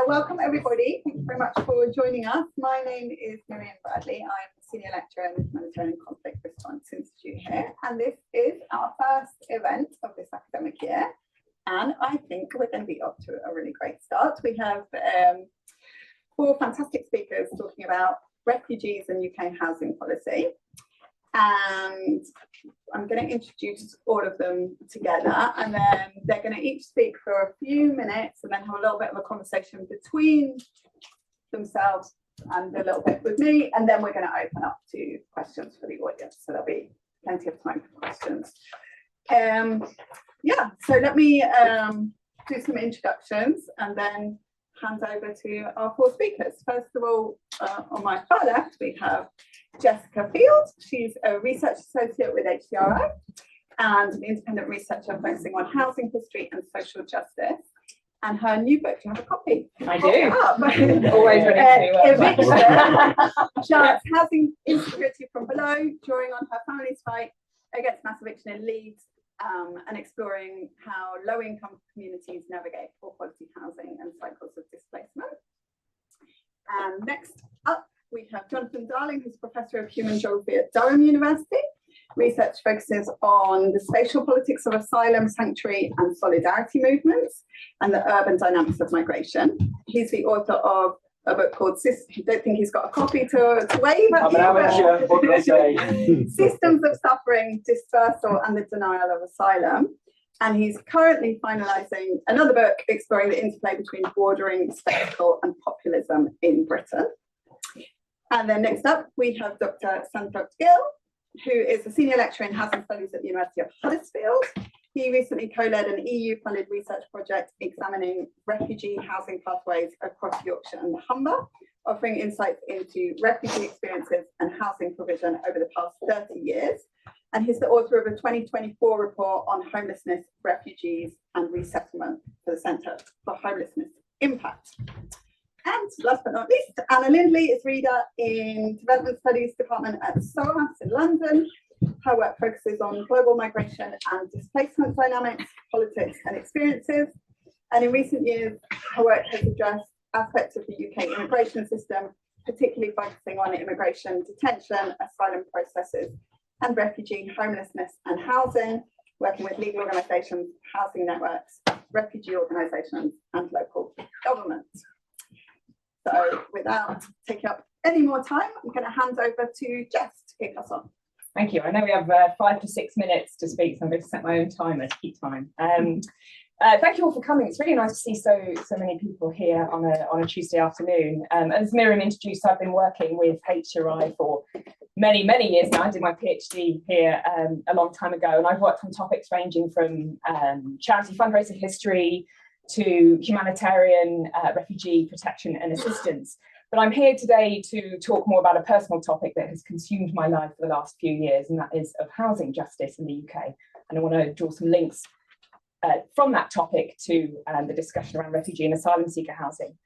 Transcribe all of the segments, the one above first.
Welcome everybody. Thank you very much for joining us. My name is Miriam Bradley. I'm a Senior Lecturer in the Humanitarian Conflict Response Institute here, and this is our first event of this academic year. And I think we're going to be off to a really great start. We have 4 fantastic speakers talking about refugees and UK housing policy. And I'm going to introduce all of them together, and then they're going to each speak for a few minutes and then have a little bit of a conversation between themselves and a little bit with me, and then we're going to open up to questions for the audience, so there'll be plenty of time for questions. Yeah, so let me do some introductions and then hand over to our 4 speakers. First of all, on my far left, we have Jessica Field. She's a research associate with HCRI and an independent researcher focusing on housing history and social justice. And her new book, you have a copy? I do. Always ready to Eviction charts housing insecurity from below, drawing on her family's fight against mass eviction in Leeds, and exploring how low-income communities navigate poor quality housing and cycles of displacement. And next up, we have Jonathan Darling, who's Professor of Human Geography at Durham University. Research focuses on the spatial politics of asylum, sanctuary, and solidarity movements, and the urban dynamics of migration. He's the author of a book called I don't think he's got a copy to wave at you. Amateur, what can I say? Systems of Suffering, Dispersal, and the Denial of Asylum. And he's currently finalising another book exploring the interplay between bordering, spectacle, and populism in Britain. And then next up, we have Dr. Santokh Gill, who is a Senior Lecturer in Housing Studies at the University of Huddersfield. He recently co-led an EU-funded research project examining refugee housing pathways across Yorkshire and Humber, offering insights into refugee experiences and housing provision over the past 30 years. And he's the author of a 2024 report on homelessness, refugees, and resettlement for the Centre for Homelessness Impact. And last but not least, Anna Lindley.Reader in Development Studies Department at SOAS in London. Her work focuses on global migration and displacement dynamics, politics and experiences. And in recent years, her work has addressed aspects of the UK immigration system, particularly focusing on immigration detention, asylum processes, and refugee homelessness and housing, working with legal organisations, housing networks, refugee organisations, and local governments. So without taking up any more time, I'm going to hand over to Jess to kick us off. Thank you. I know we have 5 to 6 minutes to speak, so I'm going to set my own timer to keep time. Thank you all for coming. It's really nice to see so many people here on a Tuesday afternoon. As Miriam introduced, I've been working with HCRI for many years now. I did my PhD here a long time ago, and I've worked on topics ranging from charity fundraising history to humanitarian refugee protection and assistance. But I'm here today to talk more about a personal topic that has consumed my life for the last few years, and that is of housing justice in the UK. And I want to draw some links from that topic to the discussion around refugee and asylum seeker housing.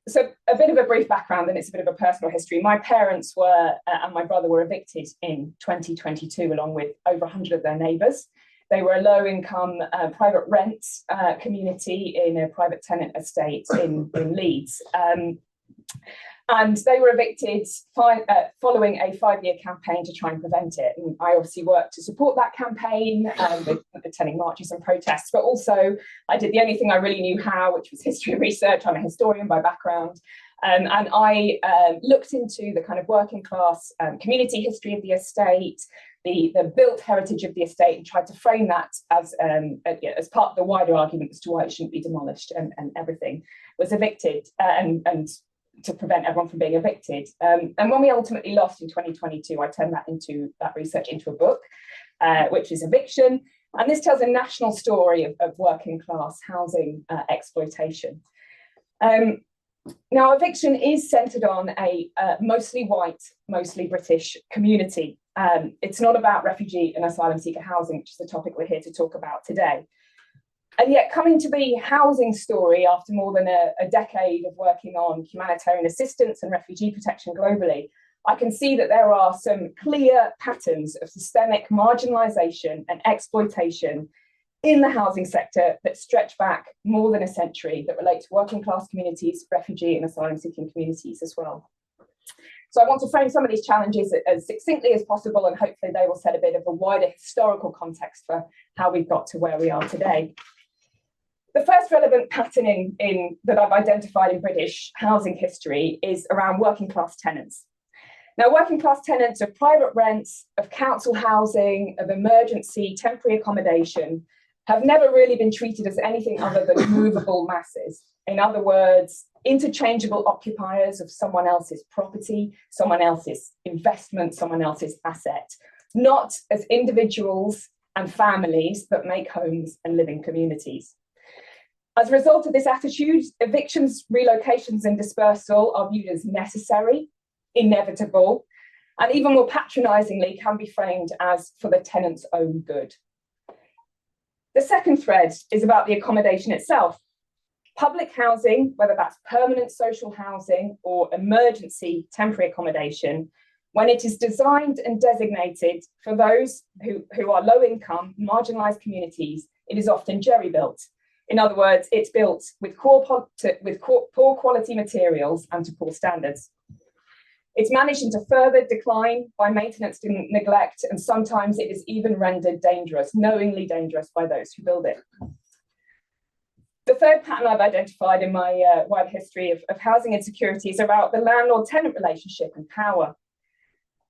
So a bit of a brief background, and it's a bit of a personal history. My parents were, and my brother were evicted in 2022, along with over 100 of their neighbours. They were a low-income private rent community in a private tenant estate in Leeds. And they were evicted following a 5-year campaign to try and prevent it. And I obviously worked to support that campaign with attending marches and protests, but also I did the only thing I really knew how, which was history research. I'm a historian by background. And I looked into the kind of working class community history of the estate, the built heritage of the estate, and tried to frame that as part of the wider argument as to why it shouldn't be demolished and everything was evicted and to prevent everyone from being evicted. And when we ultimately lost in 2022, I turned that research into a book, which is Eviction. And this tells a national story of working class housing exploitation. Now, eviction is centred on a mostly white, mostly British community. It's not about refugee and asylum seeker housing, which is the topic we're here to talk about today. And yet, coming to the housing story after more than a decade of working on humanitarian assistance and refugee protection globally, I can see that there are some clear patterns of systemic marginalisation and exploitation in the housing sector that stretch back more than a century, that relate to working class communities, refugee and asylum seeking communities as well. So I want to frame some of these challenges as succinctly as possible, and hopefully they will set a bit of a wider historical context for how we've got to where we are today. The first relevant pattern that I've identified in British housing history is around working class tenants. Now, working class tenants of private rents, of council housing, of emergency temporary accommodation have never really been treated as anything other than movable masses. In other words, interchangeable occupiers of someone else's property, someone else's investment, someone else's asset, not as individuals and families that make homes and living communities. As a result of this attitude, evictions, relocations and dispersal are viewed as necessary, inevitable, and even more patronisingly can be framed as for the tenant's own good. The second thread is about the accommodation itself. Public housing, whether that's permanent social housing or emergency temporary accommodation, when it is designed and designated for those who are low income, marginalised communities, it is often jerry-built. In other words, it's built with poor quality materials and to poor standards. It's managed into further decline by maintenance and neglect, and sometimes it is even rendered dangerous, knowingly dangerous by those who build it. The third pattern I've identified in my wide history of housing insecurity is about the landlord-tenant relationship and power.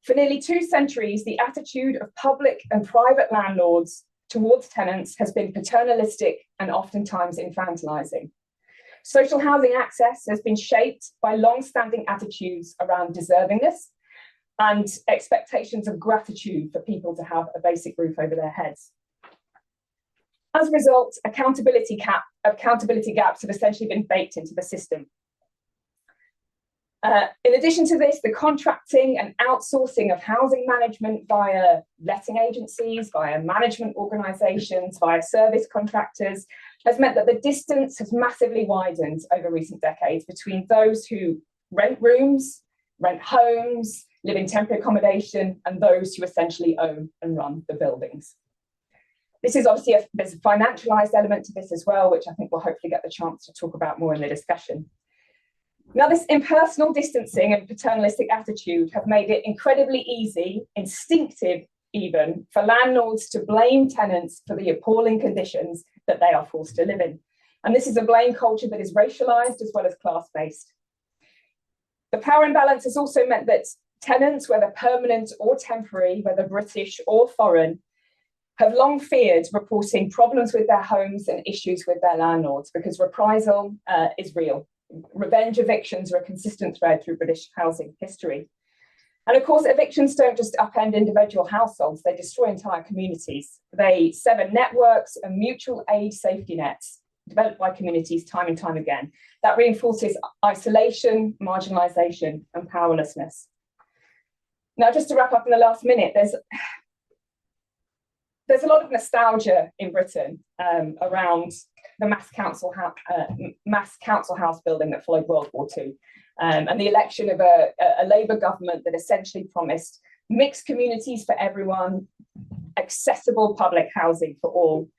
For nearly 2 centuries, the attitude of public and private landlords towards tenants has been paternalistic and oftentimes infantilizing. Social housing access has been shaped by long-standing attitudes around deservingness and expectations of gratitude for people to have a basic roof over their heads. As a result, accountability gaps have essentially been baked into the system. In addition to this, the contracting and outsourcing of housing management via letting agencies, via management organisations, via service contractors has meant that the distance has massively widened over recent decades between those who rent rooms, rent homes, live in temporary accommodation, and those who essentially own and run the buildings. This is obviously there's a financialised element to this as well, which I think we'll hopefully get the chance to talk about more in the discussion. Now, this impersonal distancing and paternalistic attitude have made it incredibly easy, instinctive even, for landlords to blame tenants for the appalling conditions that they are forced to live in. And this is a blame culture that is racialised as well as class-based. The power imbalance has also meant that tenants, whether permanent or temporary, whether British or foreign, have long feared reporting problems with their homes and issues with their landlords because reprisal is real. Revenge evictions are a consistent thread through British housing history. And of course, evictions don't just upend individual households, they destroy entire communities. They sever networks and mutual aid safety nets developed by communities time and time again. That reinforces isolation, marginalisation and powerlessness. Now, just to wrap up in the last minute, there's a lot of nostalgia in Britain around the mass council house building that followed World War II, and the election of a Labour government that essentially promised mixed communities for everyone, accessible public housing for all.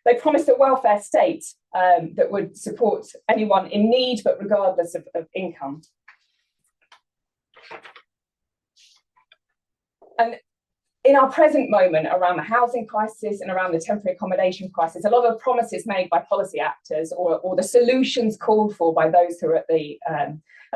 They promised a welfare state that would support anyone in need, but regardless of income. And in our present moment around the housing crisis and around the temporary accommodation crisis, a lot of promises made by policy actors or the solutions called for by those who are at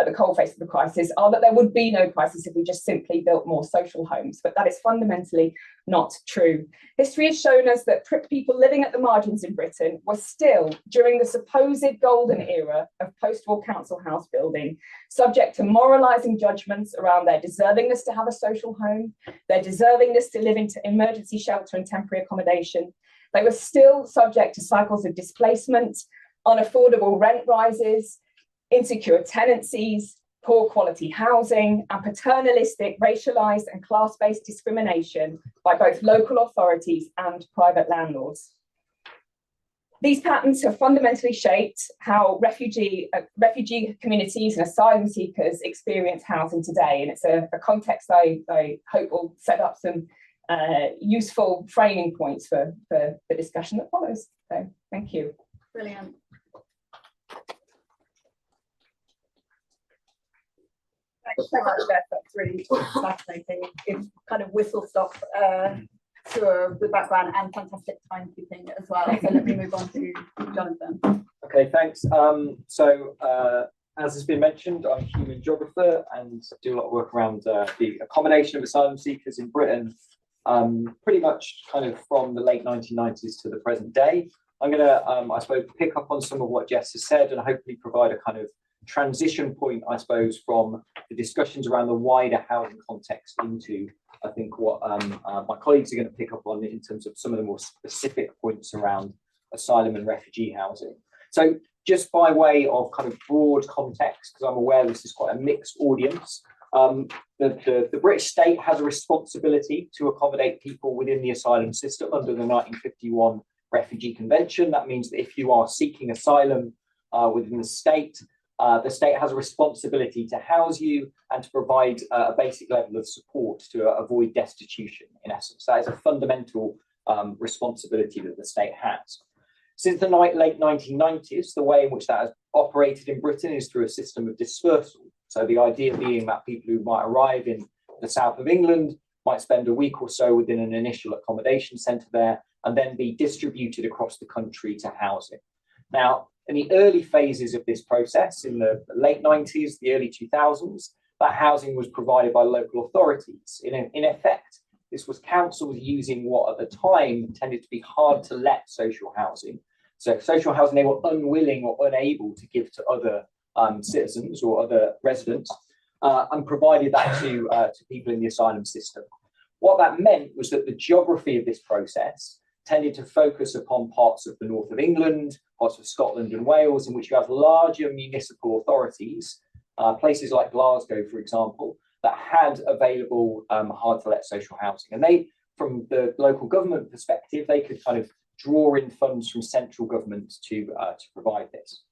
the coalface of the crisis are that there would be no crisis if we just simply built more social homes. But that is fundamentally not true. History has shown us that people living at the margins in Britain were still, during the supposed golden era of post-war council house building, subject to moralising judgments around their deservingness to have a social home, their deservingness to live in emergency shelter and temporary accommodation. They were still subject to cycles of displacement, unaffordable rent rises, insecure tenancies, poor quality housing, and paternalistic, racialised and class-based discrimination by both local authorities and private landlords. These patterns have fundamentally shaped how refugee communities and asylum seekers experience housing today, and it's a context I hope will set up some useful framing points for the discussion that follows. So thank you. Brilliant. Thanks so much, Beth. That's really fascinating. It's kind of whistle-stop tour of the background and fantastic timekeeping as well. So let me move on to Jonathan. Okay, thanks. As has been mentioned, I'm a human geographer and do a lot of work around the accommodation of asylum seekers in Britain, pretty much kind of from the late 1990s to the present day. I'm going to, I suppose, pick up on some of what Jess has said and hopefully provide a kind of transition point, I suppose, from the discussions around the wider housing context into, I think, what my colleagues are going to pick up on in terms of some of the more specific points around asylum and refugee housing. So just by way of kind of broad context, because I'm aware this is quite a mixed audience, the British state has a responsibility to accommodate people within the asylum system under the 1951 Refugee Convention. That means that if you are seeking asylum within the state has a responsibility to house you and to provide a basic level of support to avoid destitution, in essence. That is a fundamental responsibility that the state has. Since the late 1990s, the way in which that has operated in Britain is through a system of dispersal. So the idea being that people who might arrive in the south of England might spend a week or so within an initial accommodation centre there and then be distributed across the country to housing. Now, in the early phases of this process, in the late 90s, the early 2000s, that housing was provided by local authorities. In effect, this was councils using what at the time tended to be hard to let social housing. So social housing they were unwilling or unable to give to other citizens or other residents and provided that to people in the asylum system. What that meant was that the geography of this process tended to focus upon parts of the north of England, parts of Scotland and Wales, in which you have larger municipal authorities, places like Glasgow, for example, that had available hard-to-let social housing. And they, from the local government perspective, they could kind of draw in funds from central government to provide this.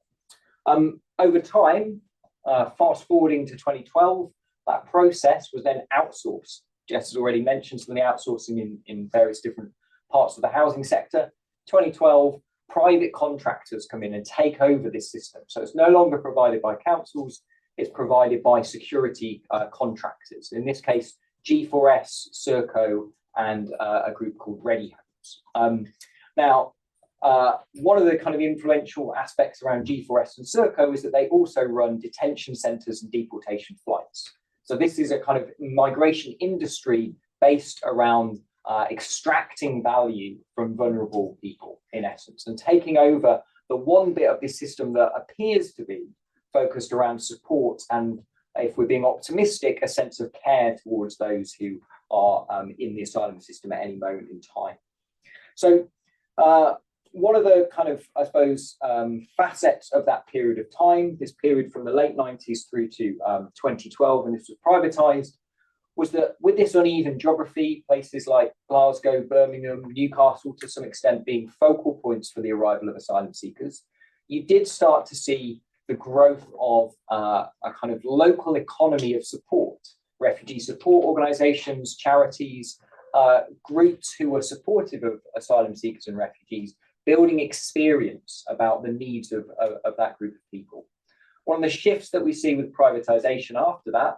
Over time, fast forwarding to 2012, that process was then outsourced. Jess has already mentioned some of the outsourcing in various different parts of the housing sector. 2012, private contractors come in and take over this system. So it's no longer provided by councils, it's provided by security contractors. In this case, G4S, Serco, and a group called Ready Homes. Now, one of the kind of influential aspects around G4S and Serco is that they also run detention centres and deportation flights. So this is a kind of migration industry based around extracting value from vulnerable people, in essence, and taking over the one bit of this system that appears to be focused around support and, if we're being optimistic, a sense of care towards those who are in the asylum system at any moment in time. So one of the kind of, I suppose, facets of that period of time, this period from the late 90s through to 2012, when this was privatised, was that with this uneven geography, places like Glasgow, Birmingham, Newcastle, to some extent being focal points for the arrival of asylum seekers, you did start to see the growth of a kind of local economy of support, refugee support organisations, charities, groups who were supportive of asylum seekers and refugees, building experience about the needs of that group of people. One of the shifts that we see with privatisation after that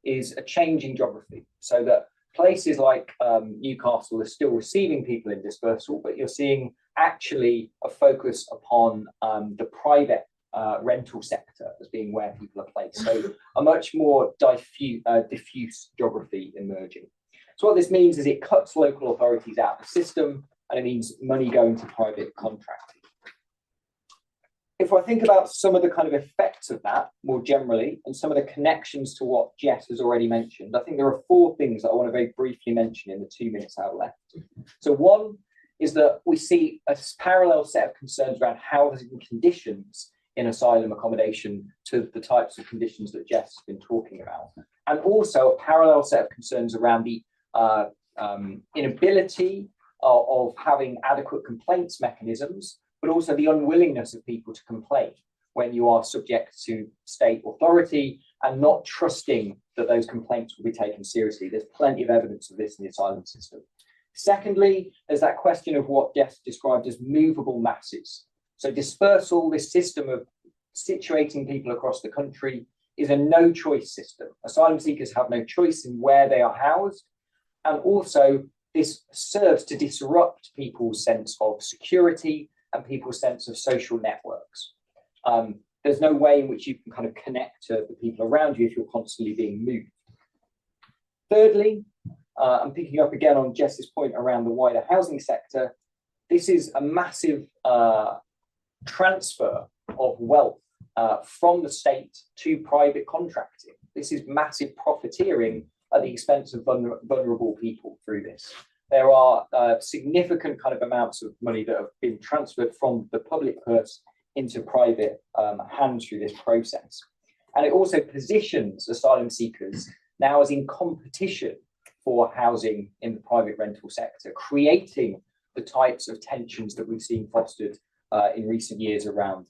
is a change in geography, so that places like Newcastle are still receiving people in dispersal, but you're seeing actually a focus upon the private rental sector as being where people are placed. So a much more diffuse geography emerging. So what this means is it cuts local authorities out of the system, and it means money going to private contracting. If I think about some of the kind of effects of that more generally, and some of the connections to what Jess has already mentioned, I think there are four things that I want to very briefly mention in the 2 minutes I have left. So one is that we see a parallel set of concerns around housing conditions in asylum accommodation to the types of conditions that Jess has been talking about. And also a parallel set of concerns around the inability of having adequate complaints mechanisms, but also the unwillingness of people to complain when you are subject to state authority and not trusting that those complaints will be taken seriously. There's plenty of evidence of this in the asylum system. Secondly, there's that question of what Jess described as movable masses. So dispersal, this system of situating people across the country, is a no-choice system. Asylum seekers have no choice in where they are housed, and also this serves to disrupt people's sense of security and people's sense of social networks. There's no way in which you can kind of connect to the people around you if you're constantly being moved. Thirdly, I'm picking up again on Jess's point around the wider housing sector. This is a massive transfer of wealth from the state to private contracting. This is massive profiteering at the expense of vulnerable people through this. There are significant kind of amounts of money that have been transferred from the public purse into private hands through this process. And it also positions asylum seekers now as in competition for housing in the private rental sector, creating the types of tensions that we've seen fostered in recent years around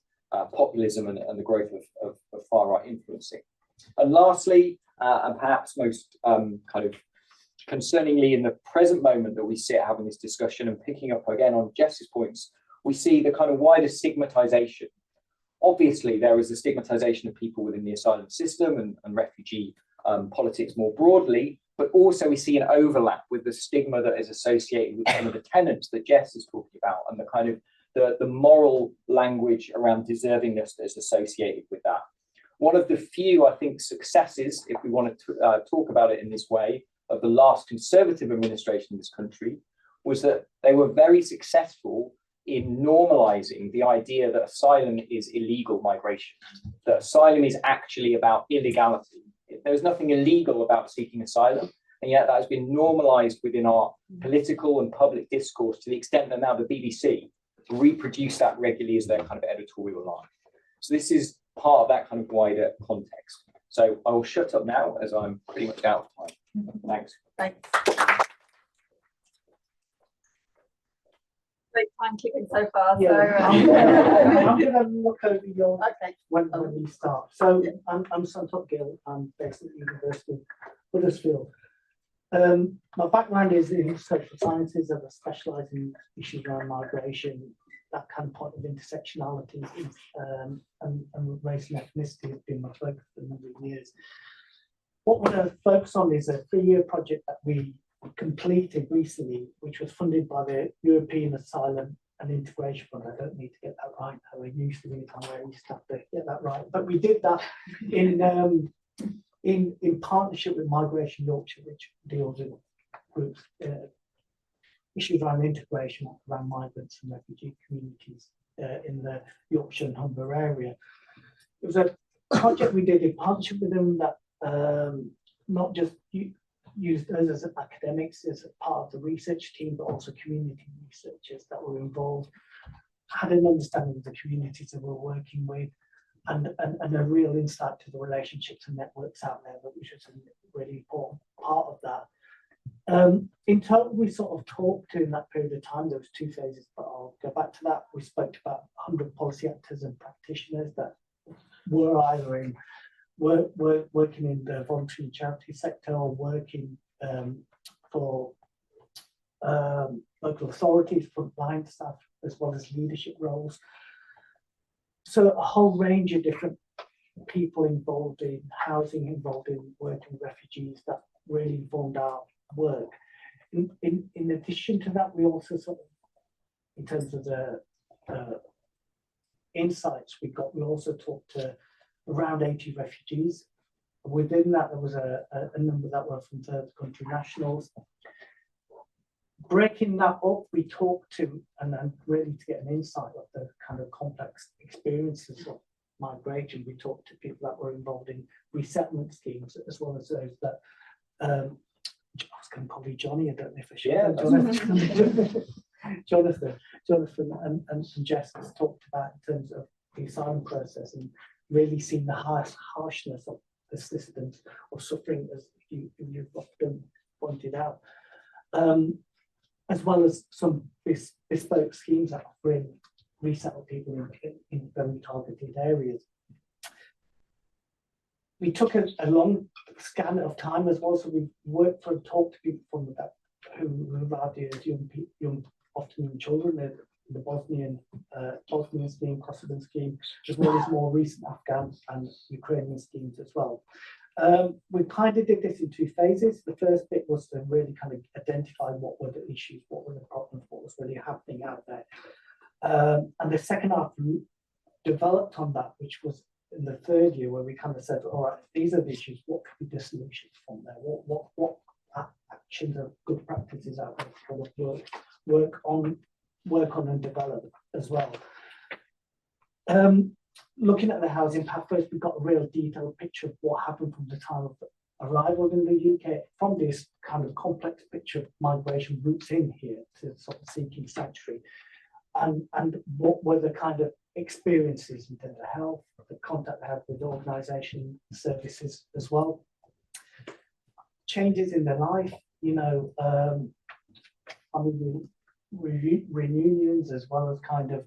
populism and the growth of far-right influencing. And lastly, and perhaps most kind of concerningly in the present moment that we sit having this discussion and picking up again on Jess's points, we see the kind of wider stigmatization. Obviously, there is a stigmatization of people within the asylum system and refugee politics more broadly, but also we see an overlap with the stigma that is associated with some of the tenets that Jess is talking about and the kind of the moral language around deservingness that is associated with that. One of the few, I think, successes, if we want to talk about it in this way, of the last Conservative administration in this country was that they were very successful in normalizing the idea that asylum is illegal migration, that asylum is actually about illegality. There's nothing illegal about seeking asylum, and yet that has been normalized within our political and public discourse to the extent that now the BBC reproduce that regularly as their kind of editorial line. So this is part of that kind of wider context. So I will shut up now as I'm pretty much out of time. Thanks. Thanks. Great timekeeping so far. Yeah, So, I'm going to look over your okay. when we start. So I'm Santokh Gill. I'm based at the University of Huddersfield. My background is in social sciences, and I specialise in issues around migration, that kind of point of intersectionality, and race and ethnicity has been my focus for a number of years. What we're going to focus on is a 3-year project that we completed recently, which was funded by the European Asylum and Integration Fund. I don't need to get that right. I used to be a time where I used to have to get that right, but we did that in partnership with Migration Yorkshire, which deals with groups issues around integration around migrants and refugee communities in the Yorkshire and Humber area. It was a project we did in partnership with them that not just used us as academics as a part of the research team, but also community researchers that were involved, had an understanding of the communities that we're working with, and a real insight to the relationships and networks out there, which was a really important part of that. In total, we sort of talked to in that period of time, there was 2 phases, but I'll go back to that. We spoke to about 100 policy actors and practitioners that were either in working in the voluntary charity sector or working for local authorities, frontline staff, as well as leadership roles. So a whole range of different people involved in housing, involved in working with refugees that really informed our work. In addition to that, we also sort of, in terms of the insights we got, we also talked to around 80 refugees. Within that, there was a number that were from third country nationals. Breaking that up, we talked to, and really to get an insight of the kind of complex experiences of migration, we talked to people that were involved in resettlement schemes, as well as those that, I was going to call you Johnny, I don't know if I should. Yeah, Jonathan and Jess has talked about in terms of the asylum process and really seen the harshness of the systems of suffering, as you've often pointed out, as well as some bespoke schemes that bring resettle people in very targeted areas. We took a long scan of time as well, so we worked and talked to people from about who arrived here as often young children, the Bosnian scheme, Kosovan scheme, as well as more recent Afghan and Ukrainian schemes as well. We kind of did this in two phases. The first bit was to really kind of identify what were the issues, what were the problems, what was really happening out there. And the second half developed on that, which was in the third year, where we kind of said, all right, these are the issues, what could be the solutions from there? What actions of good practices out there for work on and develop as well. Looking at the housing pathways, we got a real detailed picture of what happened from the time of arrival in the UK, from this kind of complex picture of migration routes in here to sort of seeking sanctuary, and what were the kind of experiences in terms of health, the contact they had with organisation services as well, changes in their life, reunions, as well as kind of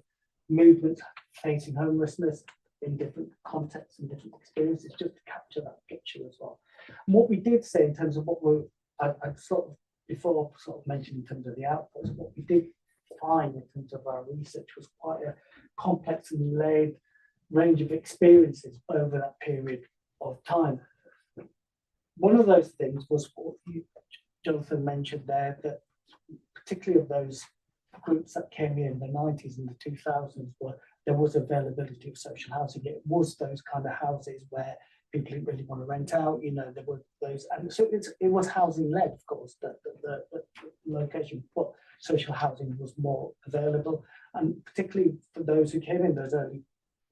movements facing homelessness in different contexts and different experiences, just to capture that picture as well. And what we did say in terms of what I sort of before sort of mentioned in terms of the outputs, what we did find in terms of our research was quite a complex and layered range of experiences over that period of time. One of those things was what Jonathan mentioned there, that particularly of those groups that came in the 90s and the 2000s, where there was availability of social housing. It was those kind of houses where people didn't really want to rent out, there were those, and so it was housing led, of course, the location, but social housing was more available, and particularly for those who came in those early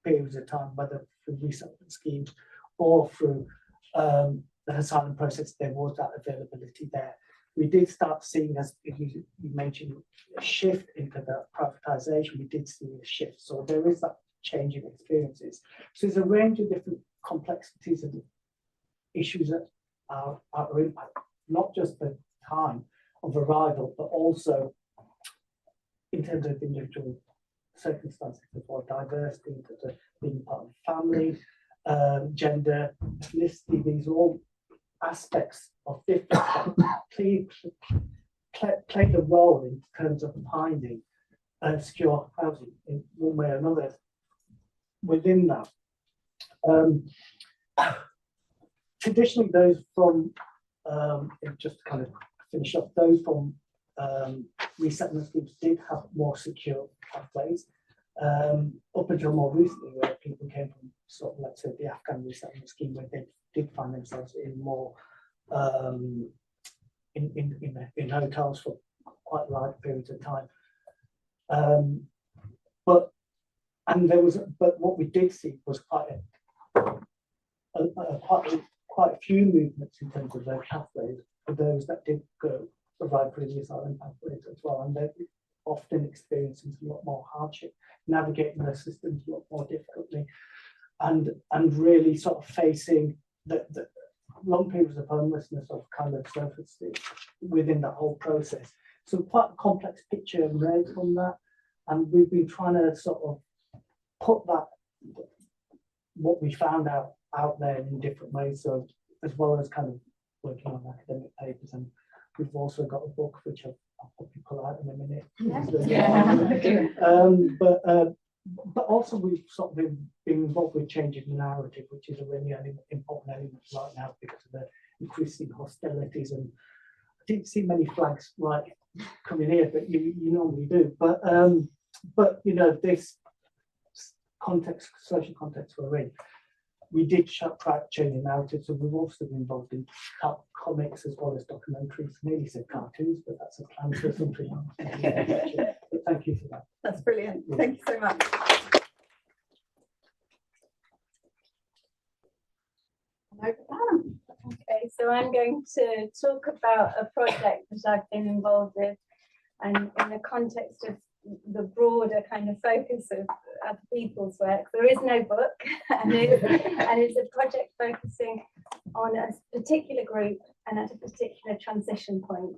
periods of time, whether through resettlement schemes or through the asylum process, there was that availability there. We did start seeing, as you mentioned, a shift into the privatisation. We did see a shift, so there is that change in experiences. So there's a range of different complexities and issues that are impact, not just the time of arrival, but also in terms of individual circumstances as well, diversity, in terms of being part of family, gender, ethnicity. These are all aspects of different played a role in terms of finding secure housing in one way or another. Within that, traditionally, those from just to kind of finish up, those from resettlement schemes did have more secure pathways. Up until more recently, where people came from sort of, let's say, the Afghan resettlement scheme, where they did find themselves in more in hotels for quite large periods of time. But what we did see was quite a few movements in terms of those pathways for those that did provide previous asylum pathways as well, and they're often experiencing a lot more hardship, navigating their systems a lot more difficultly, and really sort of facing the long periods of homelessness of kind of surface within that whole process. So quite a complex picture emerged from that, and we've been trying to sort of put that, what we found out there in different ways, so as well as kind of working on academic papers, and we've also got a book which I'll probably pull out in a minute. But also we've sort of been involved with changing the narrative, which is a really important element right now because of the increasing hostilities. And I didn't see many flags right coming here, but you normally do. But this context, social context we're in, we did try to change the narrative. So we've also been involved in comics as well as documentaries. Nearly said cartoons, but that's a plan for something else. But thank you for that. That's brilliant. Thank you so much. Okay, so I'm going to talk about a project that I've been involved with, and in the context of the broader kind of focus of other people's work. There is no book, and it's a project focusing on a particular group and at a particular transition point.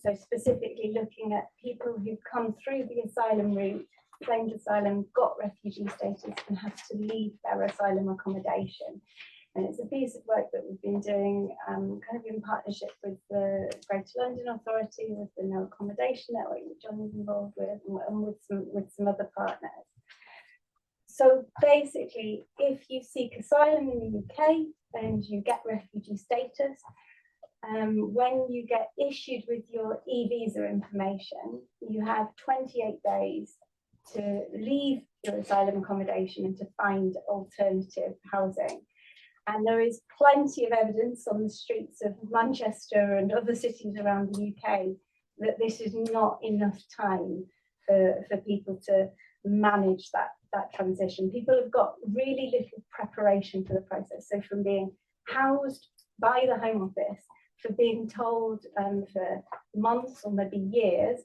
So specifically looking at people who've come through the asylum route, claimed asylum, got refugee status, and have to leave their asylum accommodation. And it's a piece of work that we've been doing kind of in partnership with the Greater London Authority, with the No Accommodation Network that John is involved with, and with some other partners. So basically, if you seek asylum in the UK and you get refugee status, when you get issued with your e-visa information, you have 28 days to leave your asylum accommodation and to find alternative housing. And there is plenty of evidence on the streets of Manchester and other cities around the UK that this is not enough time for people to manage that transition. People have got really little preparation for the process. So from being housed by the Home Office, for being told for months or maybe years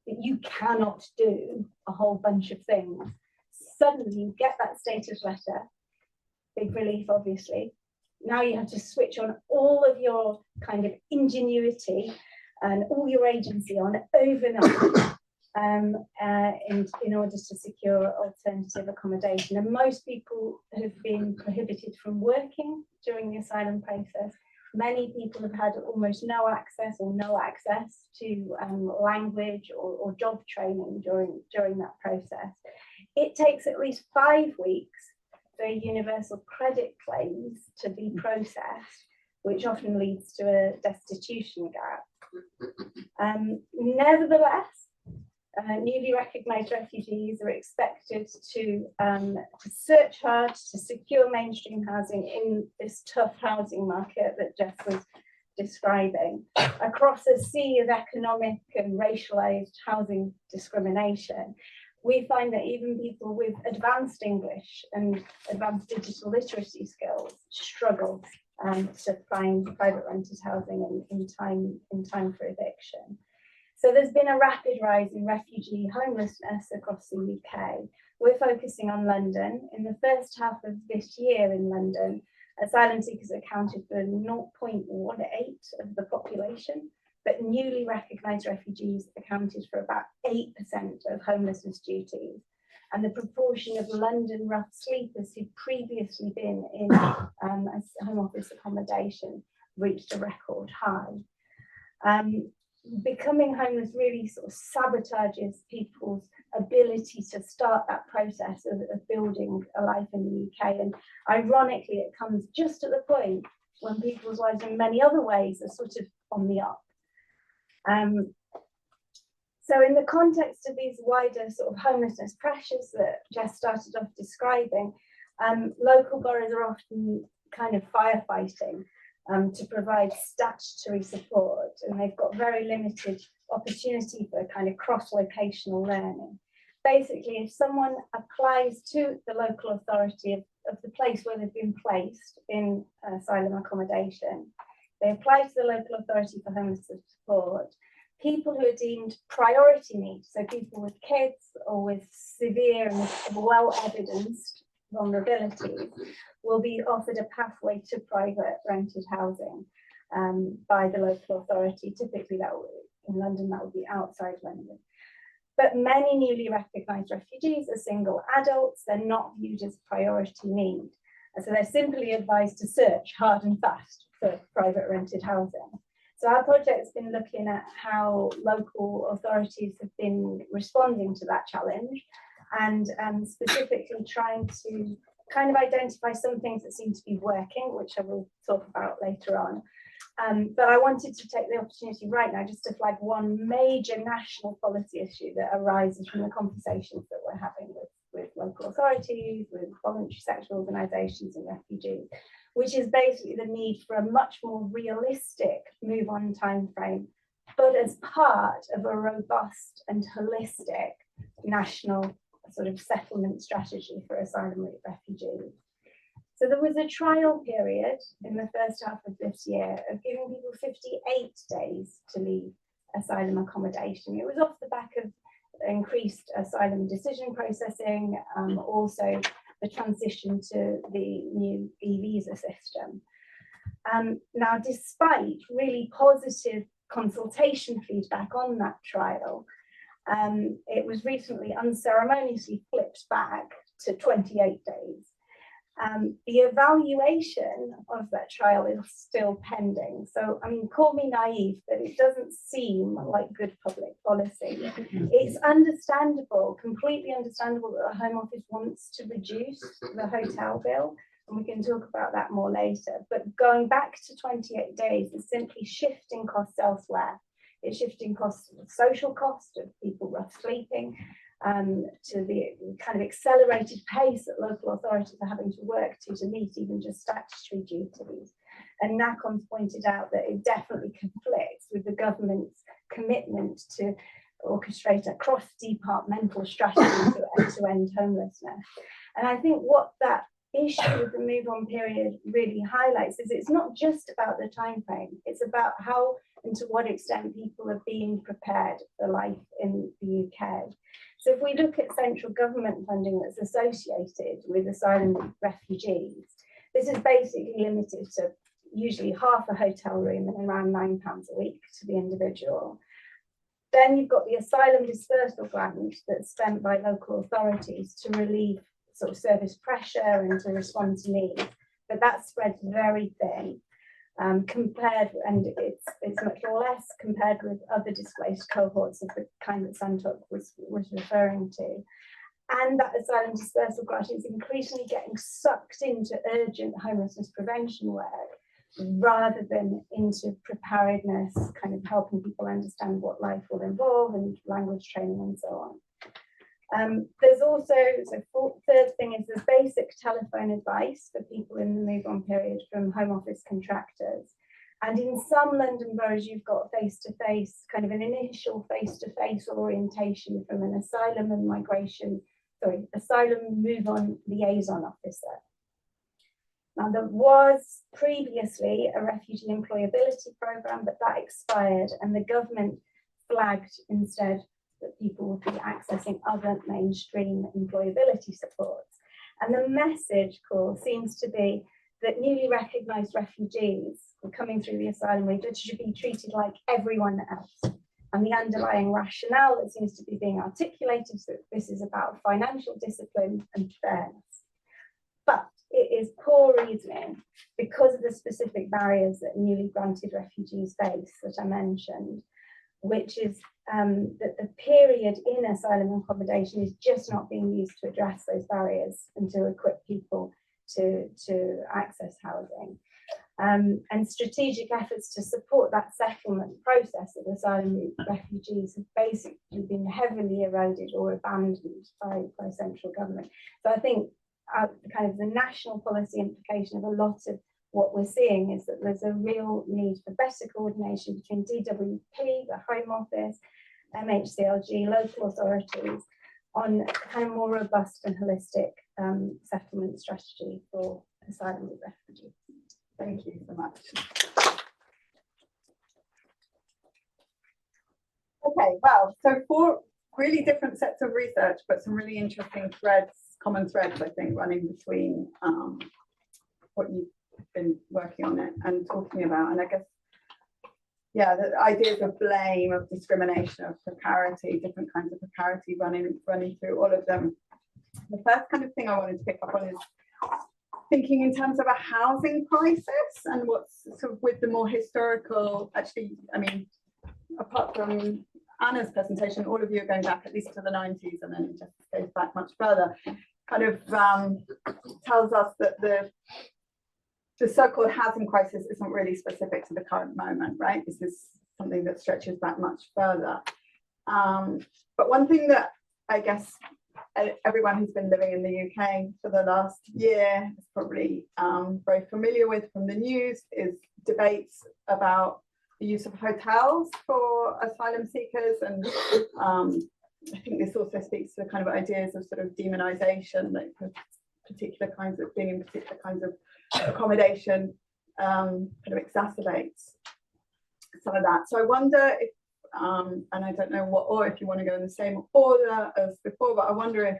that you cannot do a whole bunch of things. Suddenly you get that status letter, big relief obviously. Now you have to switch on all of your kind of ingenuity and all your agency on overnight in order to secure alternative accommodation. And most people have been prohibited from working during the asylum process. Many people have had almost no access to language or job training during that process. It takes at least 5 weeks for universal credit claims to be processed, which often leads to a destitution gap. Nevertheless, newly recognised refugees are expected to search hard to secure mainstream housing in this tough housing market that Jess was describing, across a sea of economic and racialised housing discrimination. We find that even people with advanced English and advanced digital literacy skills struggle to find private rented housing in time for eviction. So there's been a rapid rise in refugee homelessness across the UK. We're focusing on London. In the first half of this year in London, asylum seekers accounted for 0.18% of the population, but newly recognised refugees accounted for about 8% of homelessness duties. And the proportion of London rough sleepers who'd previously been in Home Office accommodation reached a record high. Becoming homeless really sort of sabotages people's ability to start that process of building a life in the UK. And ironically, it comes just at the point when people's lives in many other ways are sort of on the up. So in the context of these wider sort of homelessness pressures that Jess started off describing, local boroughs are often kind of firefighting to provide statutory support, and they've got very limited opportunity for kind of cross-locational learning. Basically, if someone applies to the local authority of the place where they've been placed in asylum accommodation, they apply to the local authority for homelessness support. People who are deemed priority needs, so people with kids or with severe and well-evidenced vulnerabilities, will be offered a pathway to private rented housing by the local authority. Typically, in London, that would be outside London. But many newly recognised refugees are single adults. They're not viewed as priority need. And so they're simply advised to search hard and fast for private rented housing. So our project's been looking at how local authorities have been responding to that challenge, and specifically trying to kind of identify some things that seem to be working, which I will talk about later on. But I wanted to take the opportunity right now just to flag one major national policy issue that arises from the conversations that we're having with local authorities, with voluntary sector organisations and refugees, which is basically the need for a much more realistic move-on timeframe, but as part of a robust and holistic national sort of settlement strategy for asylum refugees. So there was a trial period in the first half of this year of giving people 58 days to leave asylum accommodation. It was off the back of increased asylum decision processing, also the transition to the new e-visa system. Now, despite really positive consultation feedback on that trial, it was recently unceremoniously flipped back to 28 days. The evaluation of that trial is still pending. So, I mean, call me naive, but it doesn't seem like good public policy. It's understandable, completely understandable that the Home Office wants to reduce the hotel bill, and we can talk about that more later. But going back to 28 days is simply shifting costs elsewhere. It's shifting costs, social cost of people rough sleeping, to the kind of accelerated pace that local authorities are having to work to meet even just statutory duties. And NACOM's pointed out that it definitely conflicts with the government's commitment to orchestrate a cross-departmental strategy to end-to-end homelessness. And I think what that issue with the move on period really highlights is it's not just about the time frame, it's about how and to what extent people are being prepared for life in the UK. So if we look at central government funding that's associated with asylum and refugees, this is basically limited to usually half a hotel room and around £9 a week to the individual. Then you've got the asylum dispersal grant that's spent by local authorities to relieve sort of service pressure and to respond to needs, but that's spread very thin. Compared, and it's much or less compared with other displaced cohorts of the kind that Santokh was referring to. And that asylum dispersal grant is increasingly getting sucked into urgent homelessness prevention work rather than into preparedness, kind of helping people understand what life will involve and language training and so on. There's also, third thing is there's basic telephone advice for people in the move on period from Home Office contractors. And in some London boroughs, you've got face-to-face, kind of an initial face-to-face orientation from an asylum move on liaison officer. Now, there was previously a refugee employability programme, but that expired, and the government flagged instead that people will be accessing other mainstream employability supports. And the message call seems to be that newly recognised refugees coming through the asylum route should be treated like everyone else. And the underlying rationale that seems to be being articulated is that this is about financial discipline and fairness. But it is poor reasoning because of the specific barriers that newly granted refugees face that I mentioned, which is that the period in asylum accommodation is just not being used to address those barriers and to equip people to access housing. And strategic efforts to support that settlement process of asylum refugees have basically been heavily eroded or abandoned by central government. So I think kind of the national policy implication of a lot of what we're seeing is that there's a real need for better coordination between DWP, the Home Office, MHCLG, local authorities on kind of more robust and holistic settlement strategy for asylum and refugees. Thank you so much. Okay, well, so 4 really different sets of research, but some really interesting threads, common threads, I think, running between what you've been working on it and talking about. And I guess, yeah, the ideas of blame, of discrimination, of precarity, different kinds of precarity running through all of them. The first kind of thing I wanted to pick up on is thinking in terms of a housing crisis and what's sort of with the more historical, actually, I mean, apart from Anna's presentation, all of you are going back at least to the 90s, and then it just goes back much further, kind of tells us that the so-called housing crisis isn't really specific to the current moment, right? This is something that stretches back much further. But one thing that I guess everyone who's been living in the UK for the last year is probably very familiar with from the news is debates about the use of hotels for asylum seekers. And I think this also speaks to the kind of ideas of sort of demonization, like particular kinds of being in particular kinds of accommodation kind of exacerbates some of that. So I wonder if, and I don't know what, or if you want to go in the same order as before, but I wonder if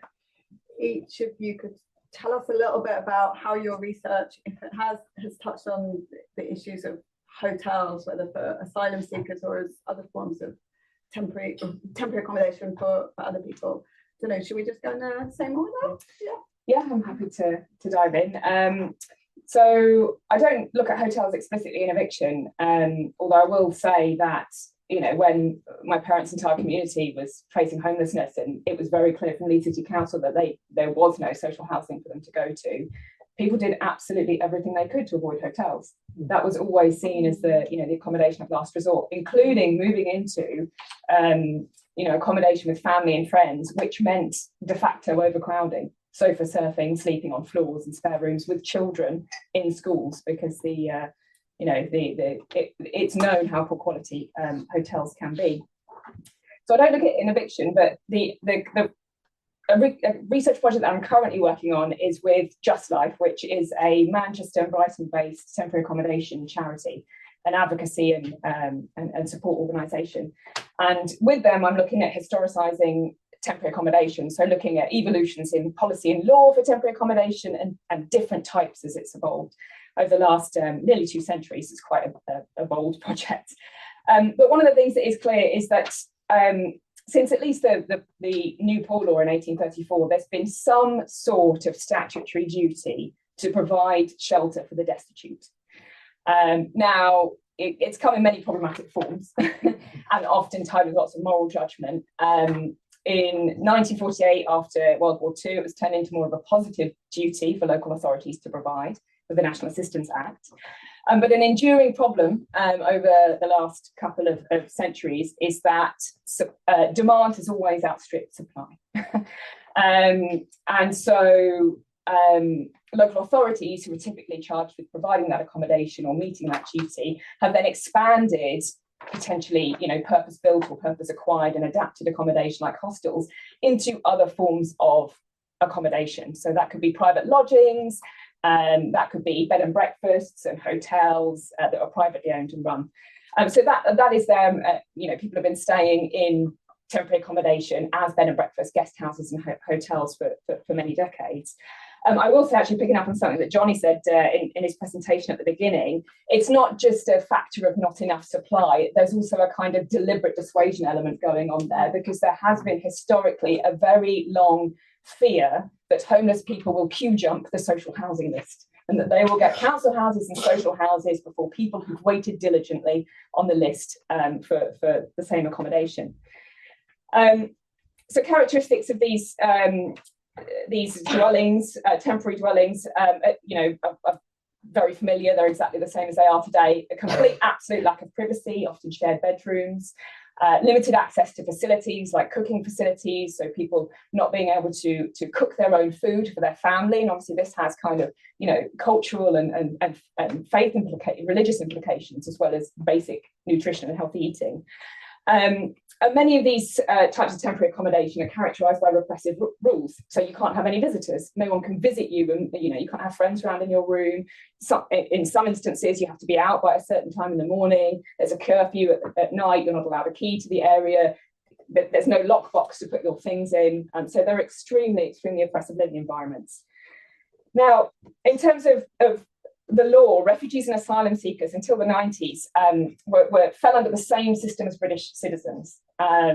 each of you could tell us a little bit about how your research, if it has touched on the issues of hotels, whether for asylum seekers or as other forms of temporary accommodation for other people. I don't know, should we just go in the same order? Yeah, I'm happy to dive in. So I don't look at hotels explicitly in eviction, although I will say that, you know, when my parents' entire community was facing homelessness, and it was very clear from Leeds City Council that there was no social housing for them to go to, people did absolutely everything they could to avoid hotels. That was always seen as the, you know, the accommodation of last resort, including moving into, you know, accommodation with family and friends, which meant de facto overcrowding, sofa surfing, sleeping on floors and spare rooms with children in schools, because the you know, it's known how poor quality hotels can be. So I don't look at it in eviction, but a research project that I'm currently working on is with Just Life, which is a Manchester and Brighton-based temporary accommodation charity, an advocacy and support organisation. And with them, I'm looking at historicising temporary accommodation, so looking at evolutions in policy and law for temporary accommodation and different types as it's evolved over the last nearly 2 centuries. It's quite a bold project. But one of the things that is clear is that since at least the new Poor Law in 1834, there's been some sort of statutory duty to provide shelter for the destitute. Now, it's come in many problematic forms and often tied with lots of moral judgment. In 1948, after World War II, it was turned into more of a positive duty for local authorities to provide with the National Assistance Act. But an enduring problem over the last couple of centuries is that demand has always outstripped supply. And so local authorities, who are typically charged with providing that accommodation or meeting that duty, have then expanded potentially, you know, purpose-built or purpose-acquired and adapted accommodation like hostels into other forms of accommodation. So that could be private lodgings, that could be bed and breakfasts and hotels that are privately owned and run. So that is them. You know, people have been staying in temporary accommodation as bed and breakfast, guest houses and hotels for many decades. I will say, actually picking up on something that Johnny said in his presentation at the beginning, it's not just a factor of not enough supply. There's also a kind of deliberate dissuasion element going on there, because there has been historically a very long fear that homeless people will queue jump the social housing list, and that they will get council houses and social houses before people who've waited diligently on the list for the same accommodation. So characteristics of these dwellings, temporary dwellings, you know, are very familiar. They're exactly the same as they are today. A complete, absolute lack of privacy, often shared bedrooms, limited access to facilities like cooking facilities, so people not being able to cook their own food for their family. And obviously this has kind of, you know, cultural and faith religious implications, as well as basic nutrition and healthy eating. And many of these types of temporary accommodation are characterised by repressive rules. So you can't have any visitors. No one can visit you, and you know, you can't have friends around in your room. In some instances, you have to be out by a certain time in the morning. There's a curfew at night. You're not allowed a key to the area. There's no lockbox to put your things in. So they're extremely, extremely oppressive living environments. Now, in terms of the law, refugees and asylum seekers until the 90s fell under the same system as British citizens.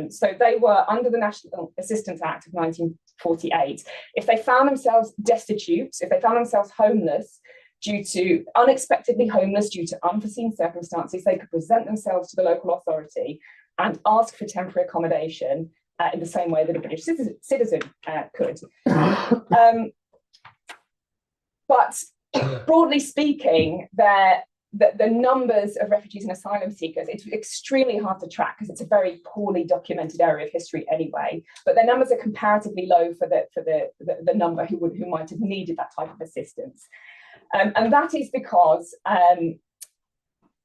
So they were under the National Assistance Act of 1948. If they found themselves destitute, if they found themselves homeless, unexpectedly homeless due to unforeseen circumstances, they could present themselves to the local authority and ask for temporary accommodation in the same way that a British citizen could. But broadly speaking, the numbers of refugees and asylum seekers, it's extremely hard to track because it's a very poorly documented area of history anyway, but their numbers are comparatively low for the number who might have needed that type of assistance. And that is because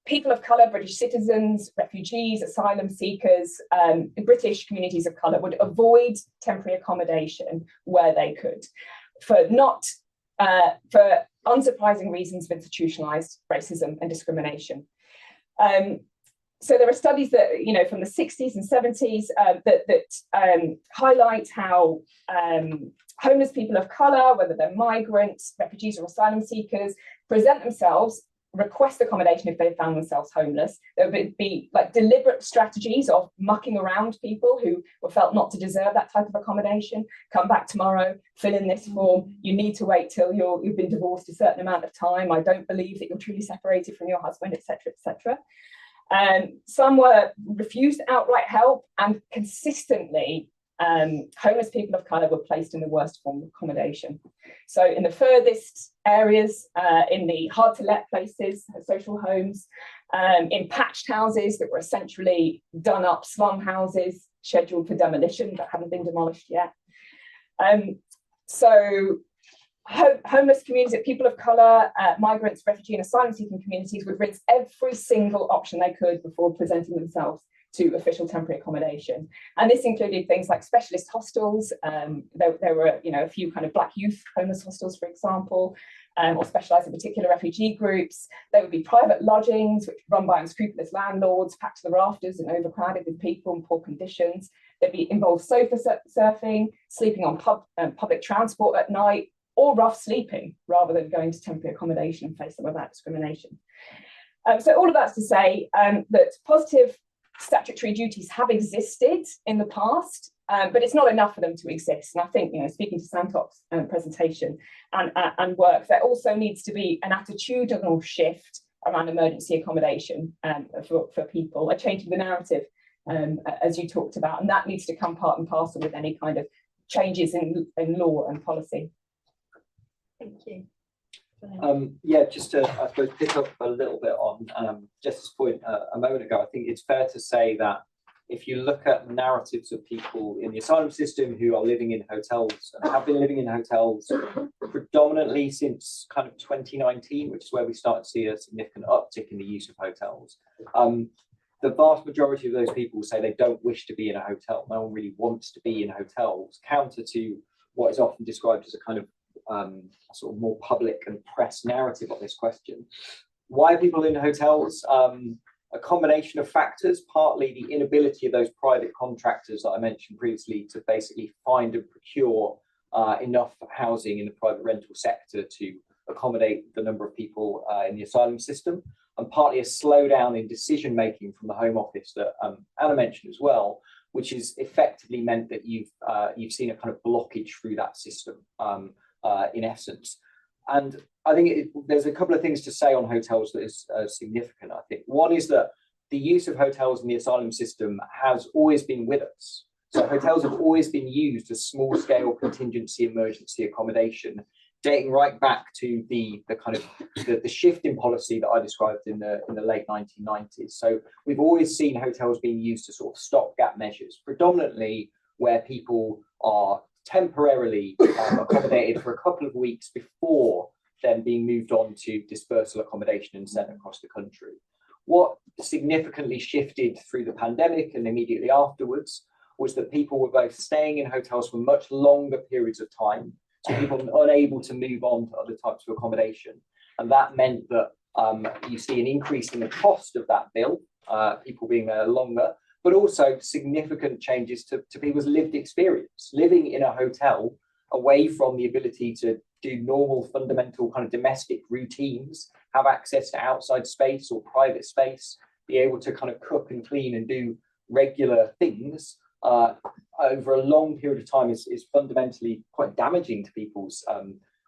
people of colour, British citizens, refugees, asylum seekers, British communities of colour would avoid temporary accommodation where they could, for unsurprising reasons of institutionalised racism and discrimination. So there are studies that, you know, from the 60s and 70s that highlight how homeless people of colour, whether they're migrants, refugees or asylum seekers, present themselves request accommodation if they found themselves homeless. There would be like deliberate strategies of mucking around people who were felt not to deserve that type of accommodation. Come back tomorrow, fill in this form. You need to wait till you've been divorced a certain amount of time. I don't believe that you're truly separated from your husband, etc., etc. Some were refused outright help, and consistently homeless people of colour were placed in the worst form of accommodation. So in the furthest areas, in the hard to let places, social homes, in patched houses that were essentially done up slum houses scheduled for demolition but haven't been demolished yet. So homeless communities, people of colour, migrants, refugee and asylum seeking communities would rinse every single option they could before presenting themselves to official temporary accommodation. And this included things like specialist hostels. There were, a few kind of black youth homeless hostels, for example, or specialised in particular refugee groups. There would be private lodgings, which were run by unscrupulous landlords, packed to the rafters and overcrowded with people in poor conditions. There'd be involved sofa surfing, sleeping on public transport at night, or rough sleeping, rather than going to temporary accommodation and face some of that discrimination. So all of that's to say that positive statutory duties have existed in the past, but it's not enough for them to exist. And I think, speaking to Santokh's presentation and work, there also needs to be an attitudinal shift around emergency accommodation for people, a change in the narrative, as you talked about, and that needs to come part and parcel with any kind of changes in law and policy. Thank you. Yeah, just to, I suppose, pick up a little bit on Jessica's point a moment ago, I think it's fair to say that if you look at narratives of people in the asylum system who are living in hotels and have been living in hotels predominantly since kind of 2019, which is where we start to see a significant uptick in the use of hotels, the vast majority of those people say they don't wish to be in a hotel. No one really wants to be in hotels, counter to what is often described as a kind of sort of more public and press narrative on this question. Why are people in hotels? A combination of factors, partly the inability of those private contractors that I mentioned previously to basically find and procure enough housing in the private rental sector to accommodate the number of people in the asylum system, and partly a slowdown in decision making from the Home Office that Anna mentioned as well, which has effectively meant that you've seen a kind of blockage through that system. In essence. And I think there's a couple of things to say on hotels that is significant, I think. One is that the use of hotels in the asylum system has always been with us. So hotels have always been used as small-scale contingency emergency accommodation, dating right back to the kind of the shift in policy that I described in the late 1990s. So we've always seen hotels being used to sort of stopgap measures, predominantly where people are temporarily accommodated for a couple of weeks before then being moved on to dispersal accommodation and sent across the country. What significantly shifted through the pandemic and immediately afterwards was that people were both staying in hotels for much longer periods of time, so people were unable to move on to other types of accommodation. And that meant that you see an increase in the cost of that bill, people being there longer, but also significant changes to people's lived experience. Living in a hotel away from the ability to do normal fundamental kind of domestic routines, have access to outside space or private space, be able to kind of cook and clean and do regular things over a long period of time is fundamentally quite damaging to people's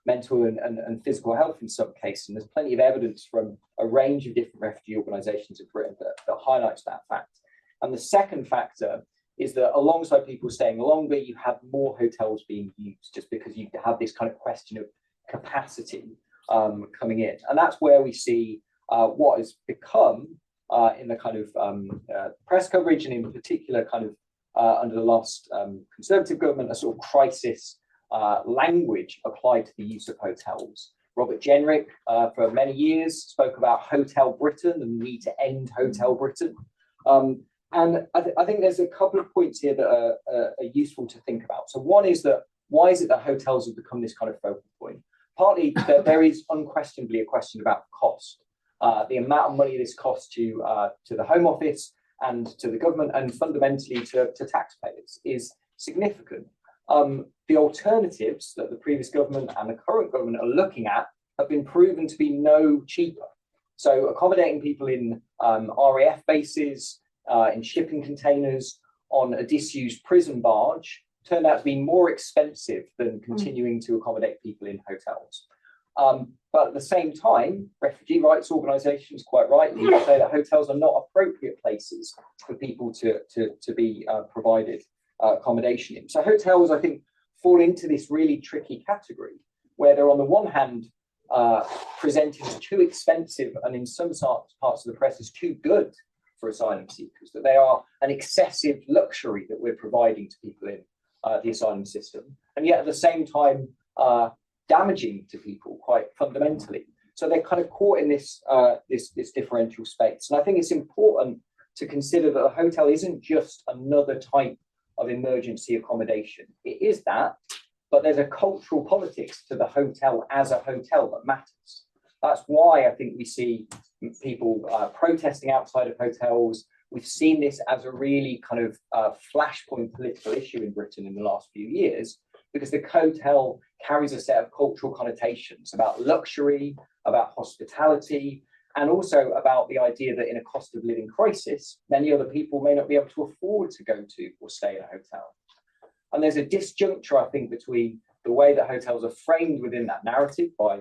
mental and physical health in some cases. And there's plenty of evidence from a range of different refugee organisations in Britain that highlights that fact. And the second factor is that alongside people staying longer, you have more hotels being used just because you have this kind of question of capacity coming in. And that's where we see what has become in the kind of press coverage and in particular kind of under the last Conservative government, a sort of crisis language applied to the use of hotels. Robert Jenrick for many years spoke about Hotel Britain and the need to end Hotel Britain. And I think there's a couple of points here that are useful to think about. So one is that why is it that hotels have become this kind of focal point? Partly there is unquestionably a question about cost. The amount of money this costs to the Home Office and to the government and fundamentally to taxpayers is significant. The alternatives that the previous government and the current government are looking at have been proven to be no cheaper. So accommodating people in RAF bases, in shipping containers, on a disused prison barge turned out to be more expensive than continuing to accommodate people in hotels. But at the same time, refugee rights organisations quite rightly say that hotels are not appropriate places for people to be provided accommodation in. So hotels, I think, fall into this really tricky category where they're on the one hand presented as too expensive and in some parts of the press as too good for asylum seekers, that they are an excessive luxury that we're providing to people in the asylum system, and yet at the same time damaging to people quite fundamentally. So they're kind of caught in this differential space. And I think it's important to consider that a hotel isn't just another type of emergency accommodation. It is that, but there's a cultural politics to the hotel as a hotel that matters. That's why I think we see people protesting outside of hotels. We've seen this as a really kind of flashpoint political issue in Britain in the last few years, because the hotel carries a set of cultural connotations about luxury, about hospitality, and also about the idea that in a cost of living crisis, many other people may not be able to afford to go to or stay in a hotel. And there's a disjuncture, I think, between the way that hotels are framed within that narrative by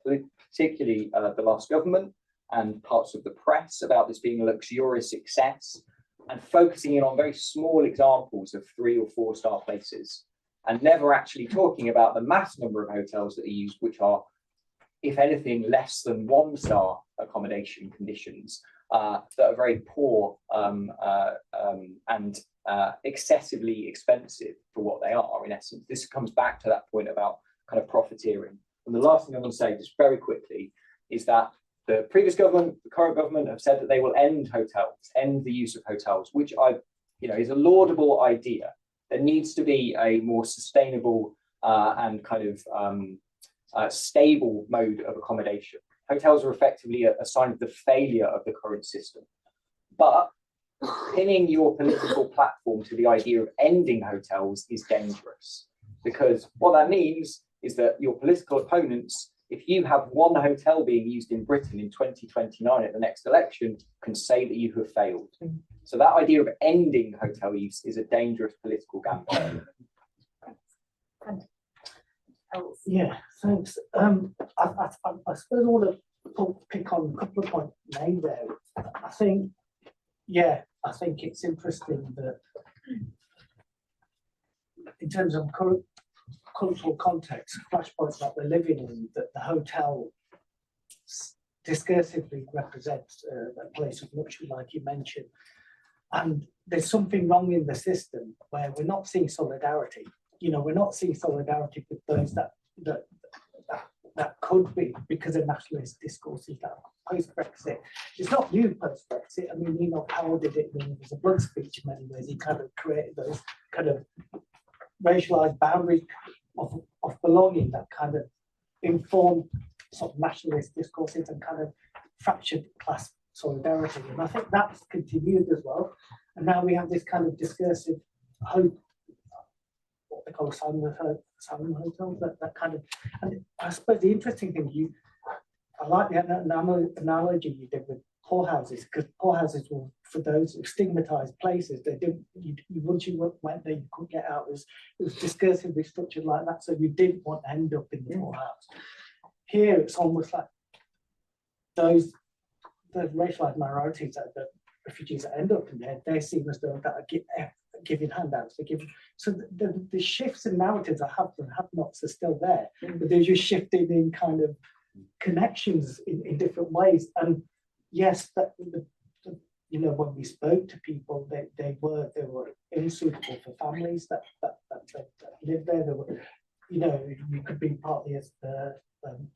particularly the last government and parts of the press about this being a luxurious success, and focusing in on very small examples of 3 or 4 star places, and never actually talking about the mass number of hotels that are used, which are, if anything, less than 1 star accommodation conditions that are very poor and excessively expensive for what they are, in essence. This comes back to that point about kind of profiteering. And the last thing I'm going to say, just very quickly, is that the previous government, the current government, have said that they will end hotels, end the use of hotels, which is a laudable idea. There needs to be a more sustainable and kind of stable mode of accommodation. Hotels are effectively a sign of the failure of the current system. But pinning your political platform to the idea of ending hotels is dangerous, because what that means is that your political opponents, if you have 1 hotel being used in Britain in 2029 at the next election, can say that you have failed. So that idea of ending hotel use is a dangerous political gamble. Yeah, thanks. I suppose I want to pick on a couple of points made there. I think it's interesting that in terms of cultural context, flashpoints that we're living in, that the hotel discursively represents a place of luxury, like you mentioned. And there's something wrong in the system where we're not seeing solidarity. We're not seeing solidarity with those that could be, because of nationalist discourses that post-Brexit. It's not new post-Brexit. I mean, Enoch Powell did it when it was a blood speech in many ways. He kind of created those kind of racialized boundaries of belonging that kind of informed sort of nationalist discourses and kind of fractured class solidarity. And I think that's continued as well. And now we have this kind of discursive hope, what they call asylum hotels, that kind of, and I suppose the interesting thing, I like the analogy you did with poorhouses, because poorhouses were for those stigmatized places. They didn't, once you went there, you couldn't get out. It was discursively structured like that, so you didn't want to end up in the poorhouse. Here, it's almost like the racialized minorities that the refugees that end up in there, they're seen as though that are giving handouts. So the shifts in narratives that have nots are still there, but they're just shifting in kind of connections in different ways. And yes, that when we spoke to people, they were unsuitable for families that live there. They were, you could be partly as the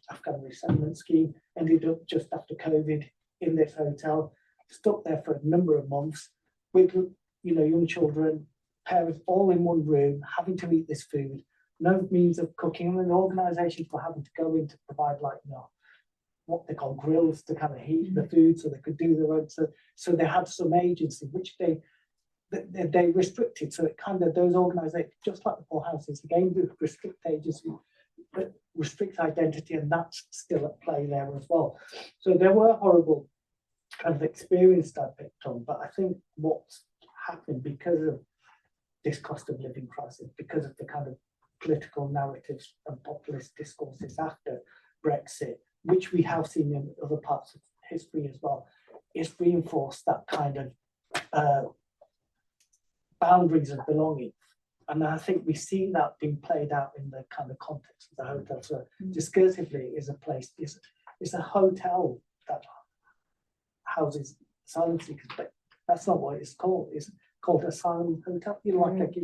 Afghan resettlement scheme, ended up just after COVID in this hotel, stuck there for a number of months with young children, parents all in one room, having to eat this food, no means of cooking, and organisations were having to go in to provide what they call grills to kind of heat the food so they could do their own. So they had some agency which they restricted. So it kind of, those organisations, just like the poor houses, again, restrict agency, but restrict identity, and that's still at play there as well. So there were horrible kind of experiences I picked on, but I think what's happened because of this cost of living crisis, because of the kind of political narratives and populist discourses after Brexit, which we have seen in other parts of history as well, is reinforced that kind of boundaries of belonging. And I think we see that being played out in the kind of context of the hotel. So discursively is a place, is a hotel that houses asylum seekers, but that's not what it's called. It's called asylum hotel. You know, like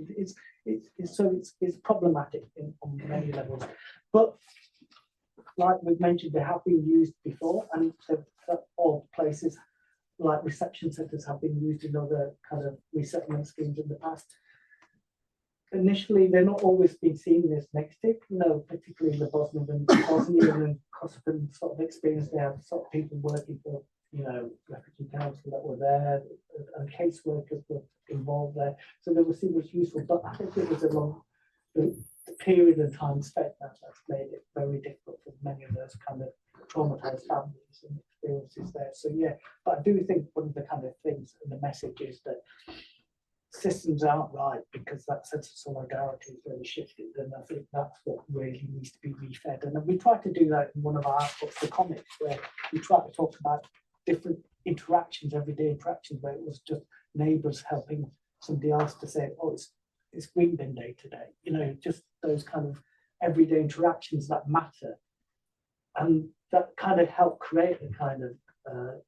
it's problematic on many levels. But like we've mentioned, they have been used before, and odd places like reception centres have been used in other kind of resettlement schemes in the past. Initially, they're not always been seen as negative, you know, particularly in the Bosnian and Kosovan sort of experience. They have sort of people working for, you know, refugee council that were there, and caseworkers were involved there. So they were seen as useful, but I think it was a long period of time spent that's made it very difficult for many of those kind of traumatized families and experiences there. So yeah, but I do think one of the kind of things and the message is that systems aren't right because that sense of solidarity is really shifted, and I think that's what really needs to be refed. And we try to do that in one of our outputs, the comics, where we try to talk about different interactions, everyday interactions, where it was just neighbours helping somebody else to say, oh, it's green bin day today, you know, just those kind of everyday interactions that matter, and that kind of help create a kind of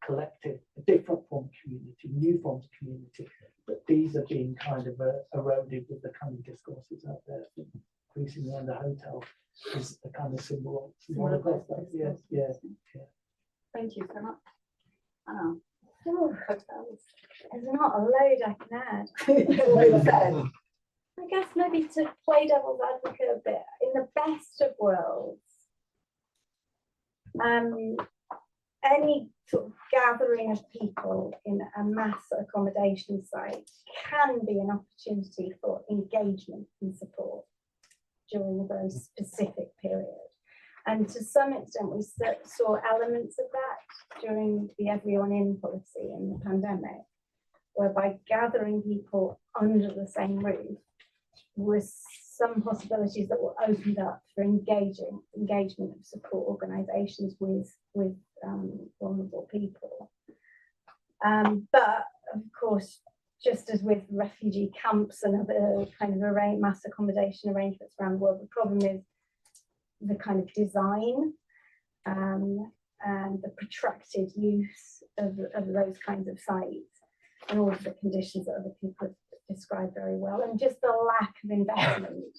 collective, a different form of community, new forms of community. But these are being kind of eroded with the kind of discourses out there. Increasingly, on the hotel is a kind of symbol of that. Yeah, yeah, yeah. Thank you so much. Oh, there's not a load I can add. I guess maybe to play devil's advocate a bit, in the best of worlds, any sort of gathering of people in a mass accommodation site can be an opportunity for engagement and support during a very specific period. And to some extent, we saw elements of that during the everyone in policy in the pandemic, whereby gathering people under the same roof was some possibilities that were opened up for engagement of support organisations with vulnerable people. But of course, just as with refugee camps and other kind of mass accommodation arrangements around the world, the problem is the kind of design and the protracted use of those kinds of sites, and all of the conditions that other people have described very well, and just the lack of investment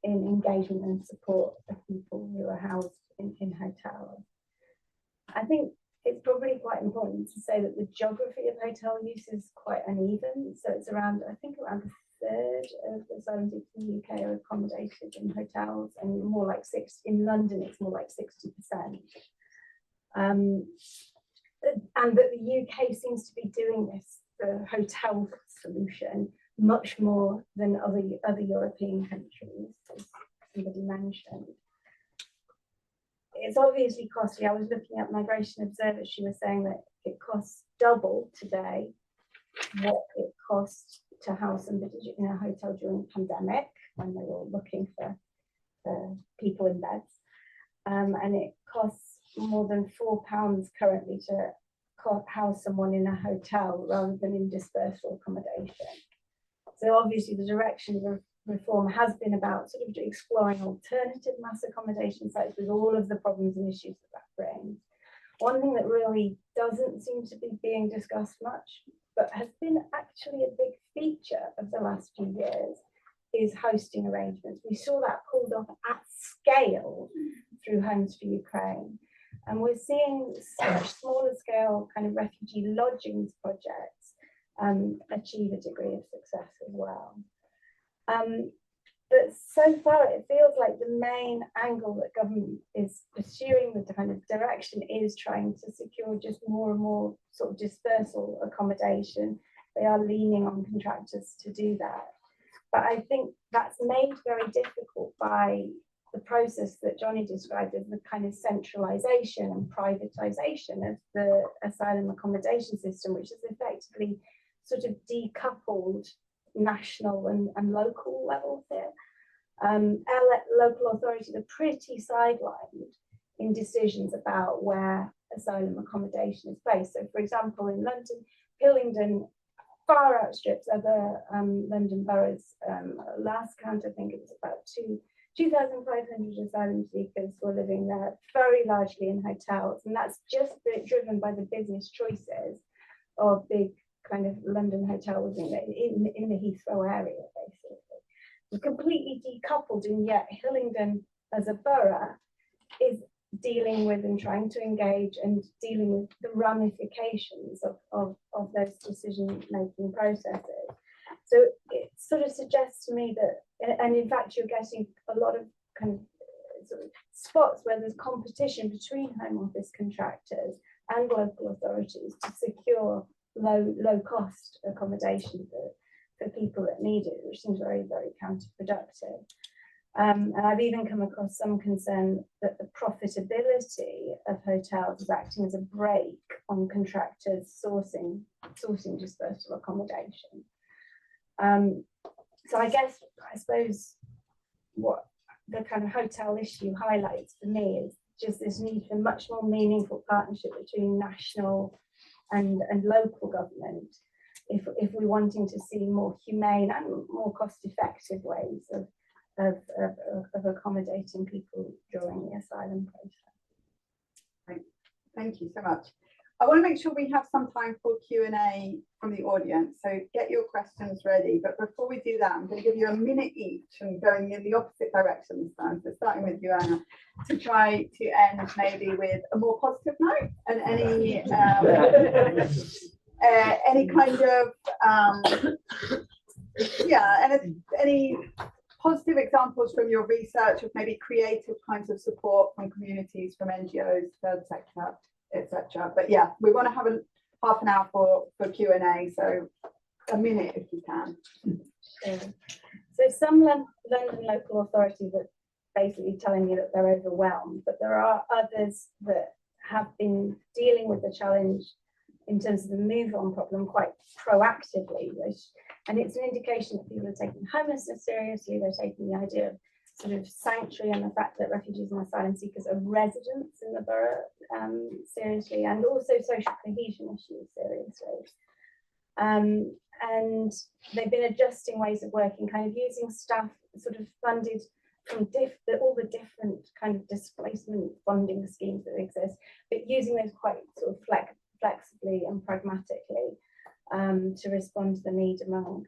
in engagement and support of people who are housed in hotels. I think it's probably quite important to say that the geography of hotel use is quite uneven. So it's around, I think around a third of the asylum seekers in the UK are accommodated in hotels, and more like in London it's more like 60%. And that the UK seems to be doing this, the hotel solution, much more than other European countries, as somebody mentioned. It's obviously costly. I was looking at Migration Observer. She was saying that it costs double today what it cost to house somebody in a hotel during the pandemic, when they were looking for people in beds. And it costs more than £4 currently to house someone in a hotel rather than in dispersal accommodation. So obviously the direction of reform has been about sort of exploring alternative mass accommodation sites with all of the problems and issues that brings. One thing that really doesn't seem to be being discussed much, but has been actually a big feature of the last few years, is hosting arrangements. We saw that pulled off at scale through Homes for Ukraine. And we're seeing much smaller scale kind of refugee lodgings projects achieve a degree of success as well. But so far it feels like the main angle that government is pursuing, the kind of direction, is trying to secure just more and more sort of dispersal accommodation. They are leaning on contractors to do that. But I think that's made very difficult by the process that Johnny described as the kind of centralisation and privatisation of the asylum accommodation system, which is effectively sort of decoupled national and local levels here. Our local authorities are pretty sidelined in decisions about where asylum accommodation is placed. So, for example, in London, Hillingdon far outstrips other London boroughs. Last count, I think it was about 2,500 asylum seekers were living there, very largely in hotels, and that's just driven by the business choices of big kind of London hotels in the Heathrow area, basically. It's completely decoupled, and yet Hillingdon as a borough is dealing with and trying to engage and dealing with the ramifications of those decision-making processes. So it sort of suggests to me that, and in fact, you're getting a lot of kind of sort of spots where there's competition between Home Office contractors and local authorities to secure low cost accommodation for people that need it, which seems very, very counterproductive. And I've even come across some concern that the profitability of hotels is acting as a brake on contractors sourcing dispersal accommodation. So I suppose what the kind of hotel issue highlights for me is just this need for much more meaningful partnership between national and local government if we're wanting to see more humane and more cost-effective ways of accommodating people during the asylum process. Thank you so much. I want to make sure we have some time for Q&A from the audience, so get your questions ready. But before we do that, I'm going to give you a minute each and going in the opposite direction this time. So starting with you, Anna, to try to end maybe with a more positive note and any kind of any positive examples from your research of maybe creative kinds of support from communities, from NGOs, third sector, etc. But yeah, we want to have half an hour for Q&A, so a minute if you can. Sure. So some London local authorities are basically telling me that they're overwhelmed, but there are others that have been dealing with the challenge in terms of the move on problem quite proactively, and it's an indication that people are taking homelessness seriously. They're taking the idea of sort of sanctuary and the fact that refugees and asylum seekers are residents in the borough seriously, and also social cohesion issues seriously. And they've been adjusting ways of working, kind of using staff sort of funded from all the different kind of displacement funding schemes that exist, but using those quite sort of flexibly and pragmatically to respond to the need among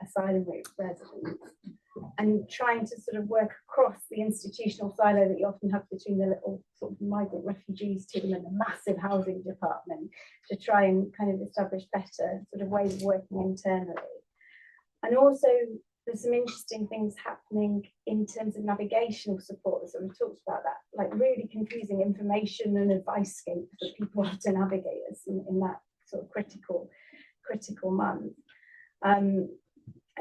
asylum residents, and trying to sort of work across the institutional silo that you often have between the little sort of migrant refugees team and the massive housing department, to try and kind of establish better sort of ways of working internally. And also there's some interesting things happening in terms of navigational support. So we talked about that, like really confusing information and advice scapes that people have to navigate us in that sort of critical month.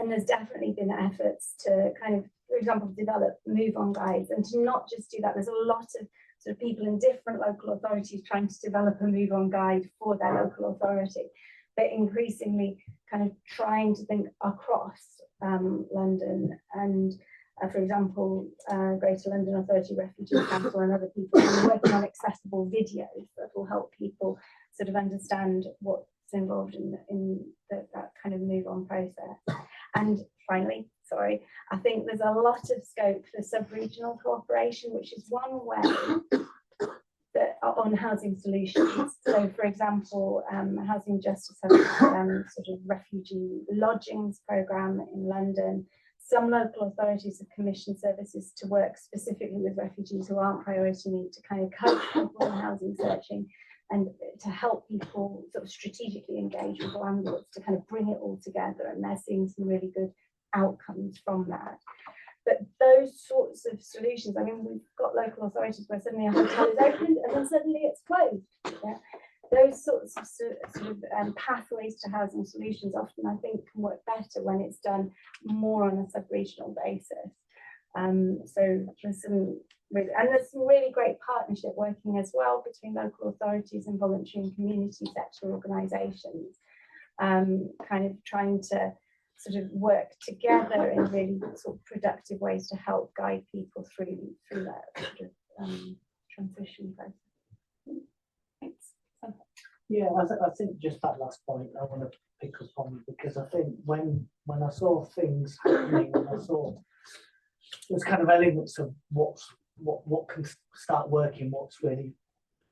And there's definitely been efforts to kind of, for example, develop move-on guides, and to not just do that. There's a lot of sort of people in different local authorities trying to develop a move-on guide for their local authority, but increasingly kind of trying to think across London, and for example, Greater London Authority Refugee Council and other people are working on accessible videos that will help people sort of understand what's involved in that kind of move-on process. And finally, sorry, I think there's a lot of scope for sub-regional cooperation, which is one way that on housing solutions. So, for example, Housing Justice has sort of refugee lodgings programme in London. Some local authorities have commissioned services to work specifically with refugees who aren't priority need, to kind of coach people in housing searching and to help people sort of strategically engage with landlords to kind of bring it all together. And they're seeing some really good outcomes from that. But those sorts of solutions, I mean, we've got local authorities where suddenly a hotel is opened and then suddenly it's closed. Yeah? Those sorts of pathways to housing solutions often, I think, can work better when it's done more on a sub-regional basis. So there's some really great partnership working as well between local authorities and voluntary and community sector organisations, kind of trying to sort of work together in really sort of productive ways to help guide people through that sort of transition process. Thanks. Yeah, I think just that last point I want to pick up on, because I think when I saw things happening, and I saw there's kind of elements of what can start working, what's really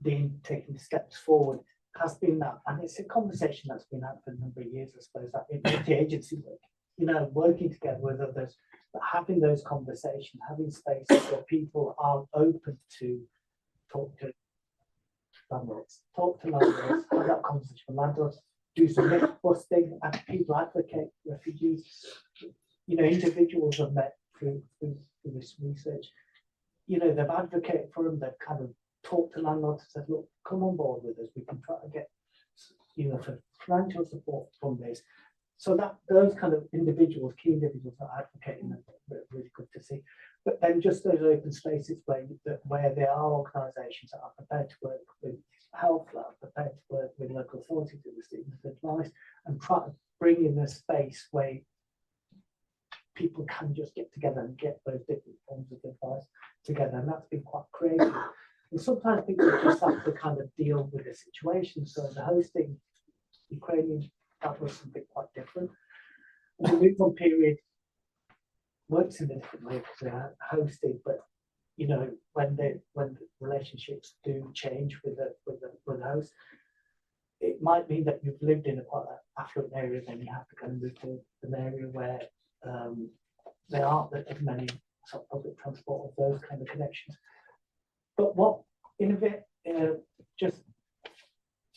being taking steps forward, has been that, and it's a conversation that's been had for a number of years, I suppose, that multi-agency work, you know, working together with others, but having those conversations, having spaces where people are open to talk to landlords, have that conversation with landlords, do some myth busting, and people advocate refugees. You know, individuals have met through this research. You know, they've advocated for them, they've kind of talked to landlords and said, look, come on board with us, we can try to get, you know, for financial support from this. So that those kind of individuals, key individuals are advocating, are really good to see. But then just those open spaces where there are organisations that are prepared to work with health, that are prepared to work with local authorities to receive advice, and try to bring in a space where people can just get together and get those different forms of advice together, and that's been quite creative. And sometimes people just have to kind of deal with the situation. So the hosting Ukrainian, that was something quite different. And the move on period works in a different way because they're hosting, but you know, when the relationships do change with the host, it might mean that you've lived in a quite affluent area, then you have to kind of move to an area where there aren't as many sort of public transport of those kind of connections. But what innovate just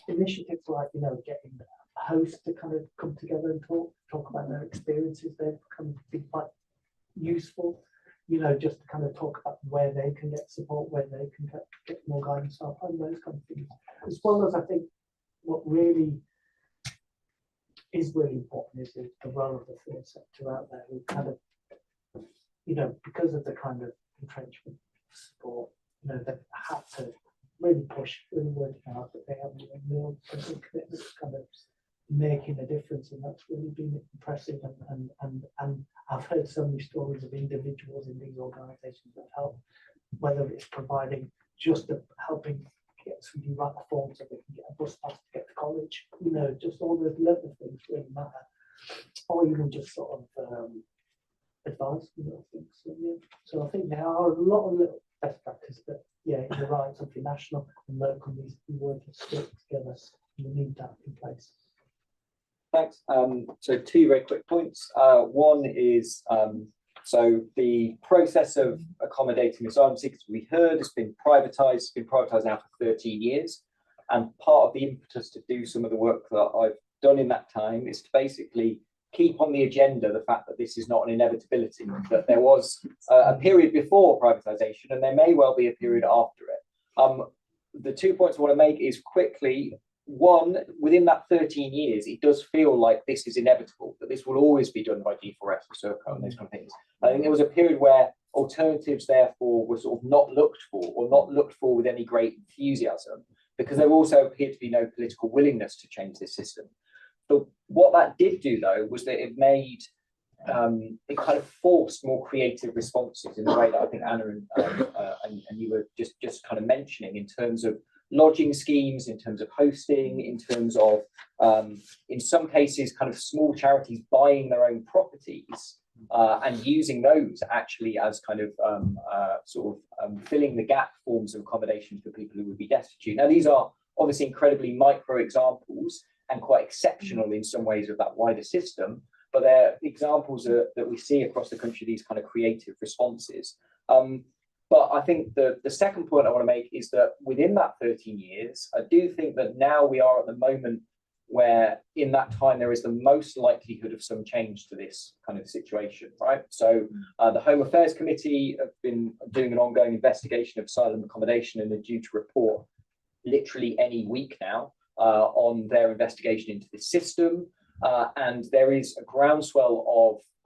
initiatives like, you know, getting hosts to kind of come together and talk about their experiences, they've become quite useful. You know, just to kind of talk about where they can get support, where they can get more guidance, and those kind of things. As well as, I think what really is really important is the role of the third sector out there, who kind of, you know, because of the kind of entrenchment support, you know, they've had to really push, really work hard, but they have a real commitment to kind of making a difference, and that's really been impressive. And I've heard so many stories of individuals in these organisations that help, whether it's providing just helping get somebody write a form so they can get a bus pass to get to college, you know, just all those little things really matter, or even just sort of advice, you know, things. So, yeah. So I think there are a lot of little best practice, but yeah, you're right, something national and local needs to be working together. We need that in place. Thanks. So two very quick points. One is, so the process of accommodating asylum seekers, we heard, has been privatised. It's been privatised now for 13 years. And part of the impetus to do some of the work that I've done in that time is to basically keep on the agenda the fact that this is not an inevitability, that there was a period before privatisation and there may well be a period after it. The 2 points I want to make is quickly, one, within that 13 years, it does feel like this is inevitable, that this will always be done by G4S or Serco and those kind of things. I think there was a period where alternatives, therefore, were sort of not looked for, or not looked for with any great enthusiasm, because there also appeared to be no political willingness to change this system. But what that did do, though, was that it made, it kind of forced more creative responses in the way that I think Anna and you were just kind of mentioning, in terms of lodging schemes, in terms of hosting, in terms of, in some cases, kind of small charities buying their own properties and using those actually as kind of filling the gap forms of accommodation for people who would be destitute. Now, these are obviously incredibly micro examples and quite exceptional in some ways of that wider system, but they're examples that we see across the country, these kind of creative responses. But I think the second point I want to make is that within that 13 years, I do think that now we are at the moment where in that time there is the most likelihood of some change to this kind of situation, right? So the Home Affairs Committee have been doing an ongoing investigation of asylum accommodation and are due to report literally any week now on their investigation into this system. And there is a groundswell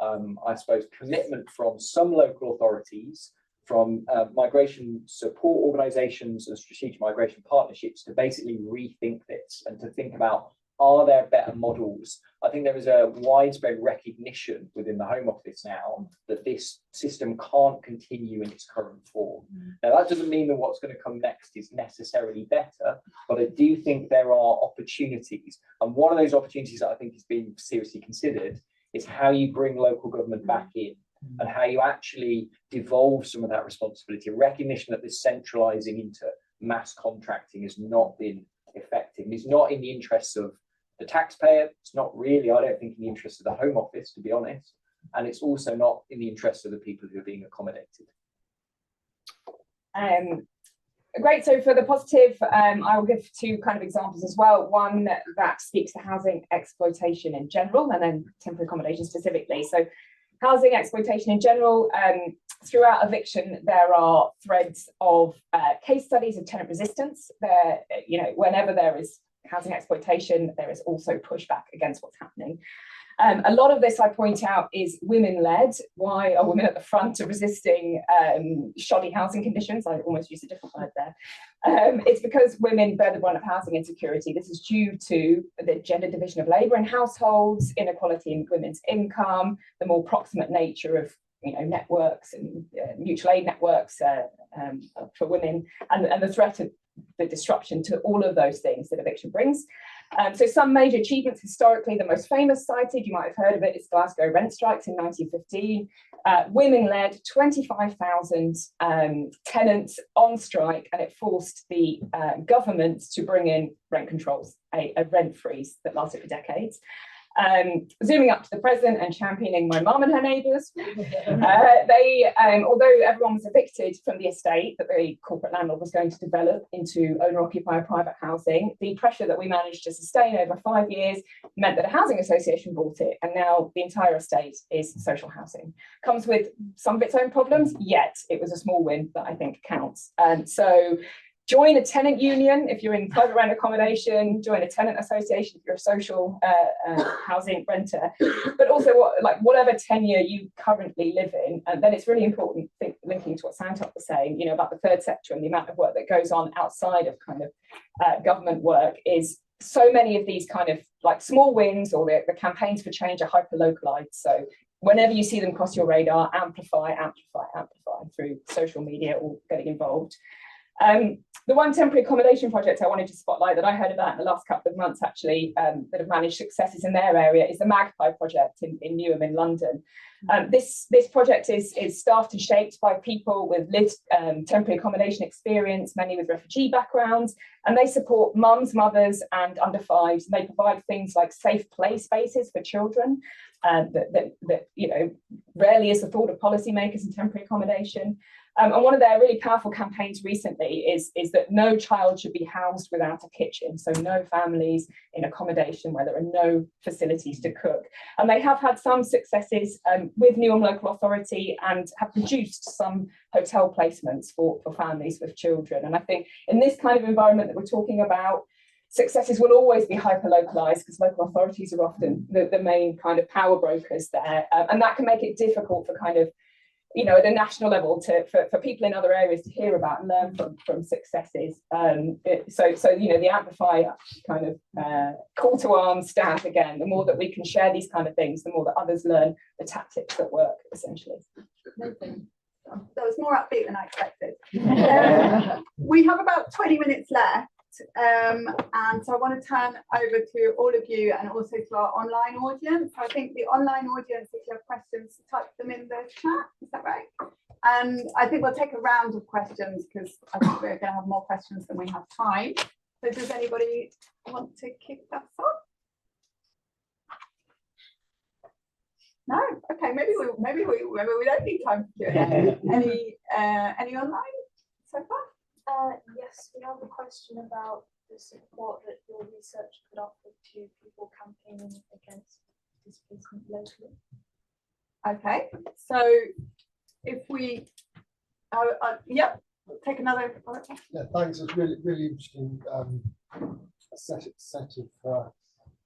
of, I suppose, commitment from some local authorities, from migration support organisations and strategic migration partnerships to basically rethink this and to think about, are there better models? I think there is a widespread recognition within the Home Office now that this system can't continue in its current form. Now, that doesn't mean that what's going to come next is necessarily better, but I do think there are opportunities. And one of those opportunities that I think is being seriously considered is how you bring local government back in and how you actually devolve some of that responsibility, a recognition that this centralising into mass contracting has not been effective. It's not in the interests of the taxpayer. It's not really, I don't think, in the interest of the Home Office, to be honest. And it's also not in the interest of the people who are being accommodated. Great. So for the positive, I will give two kind of examples as well. One that speaks to housing exploitation in general, and then temporary accommodation specifically. So housing exploitation in general, throughout eviction, there are threads of case studies of tenant resistance. There, you know, whenever there is housing exploitation, there is also pushback against what's happening. A lot of this, I point out, is women-led. Why are women at the front of resisting shoddy housing conditions? I almost used a different word there. It's because women bear the brunt of housing insecurity. This is due to the gender division of labour in households, inequality in women's income, the more proximate nature of, you know, networks and mutual aid networks for women, and the threat of the disruption to all of those things that eviction brings. So some major achievements historically, the most famous cited, you might have heard of it, is Glasgow rent strikes in 1915. Women-led 25,000 tenants on strike, and it forced the government to bring in rent controls, a rent freeze that lasted for decades. Zooming up to the present and championing my mum and her neighbours, although everyone was evicted from the estate that the corporate landlord was going to develop into owner-occupier private housing, the pressure that we managed to sustain over 5 years meant that a housing association bought it, and now the entire estate is social housing. Comes with some of its own problems, yet it was a small win that I think counts. So join a tenant union if you're in private rent accommodation, join a tenant association if you're a social housing renter, but also whatever tenure you currently live in. And then it's really important, linking to what Santokh was saying, you know, about the third sector and the amount of work that goes on outside of kind of government work, is so many of these kind of like small wins or the campaigns for change are hyper-localized. So whenever you see them cross your radar, amplify through social media or getting involved. The one temporary accommodation project I wanted to spotlight that I heard about in the last couple of months, actually, that have managed successes in their area, is the Magpie project in Newham in London. This project is staffed and shaped by people with lived temporary accommodation experience, many with refugee backgrounds, and they support mums, mothers, and under fives. And they provide things like safe play spaces for children that you know rarely is the thought of policymakers in temporary accommodation. And one of their really powerful campaigns recently is that no child should be housed without a kitchen. So no families in accommodation where there are no facilities to cook. And they have had some successes with Newham Local Authority and have produced some hotel placements for families with children. And I think in this kind of environment that we're talking about, successes will always be hyper-localised because local authorities are often the main kind of power brokers there. And that can make it difficult for kind of, you know, at a national level for people in other areas to hear about and learn from successes. So you know, the Amplify kind of call to arms stands again. The more that we can share these kind of things, the more that others learn the tactics that work, essentially. That was more upbeat than I expected. We have about 20 minutes left. And so I want to turn over to all of you and also to our online audience. I think the online audience, if you have questions, type them in the chat. Is that right? And I think we'll take a round of questions because I think we're going to have more questions than we have time. So does anybody want to kick that off? No? Okay, maybe we don't need time for Q&A. Any online so far? Yes, we have a question about the support that your research could offer to people campaigning against displacement locally. Okay, so if we, yeah, take another. Yeah, thanks. It's really interesting set of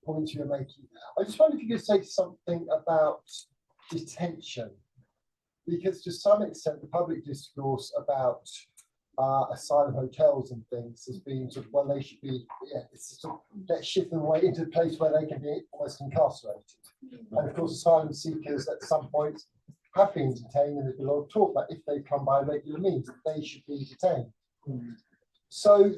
points you're making. I just wonder if you could say something about detention, because to some extent the public discourse about asylum hotels and things has been sort of, well, they should be, it's sort of, let's shift them away into a place where they can be almost incarcerated. And of course, asylum seekers at some point have been detained, and there's been a lot of talk about if they come by regular means, they should be detained. So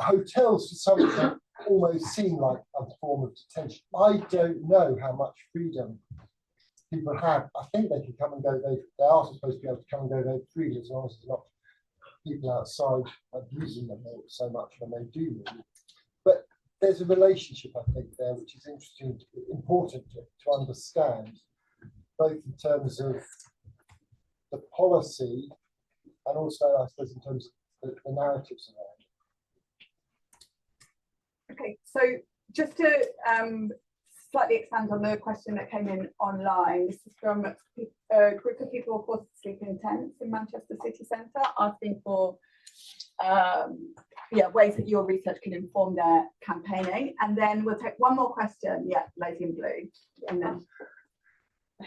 hotels to some extent almost seem like a form of detention. I don't know how much freedom people have. I think they can come and go, they are supposed to be able to come and go very freely, as long as there's not people outside abusing them so much when they do leave. But there's a relationship, I think, there, which is interesting, important to understand, both in terms of the policy and also, I suppose, in terms of the narratives around. Okay, so just to slightly expand on the question that came in online, this is from a group of people forced to sleep in tents in Manchester city centre, asking for ways that your research can inform their campaigning. And then we'll take one more question. Yeah, lady in blue, and then. By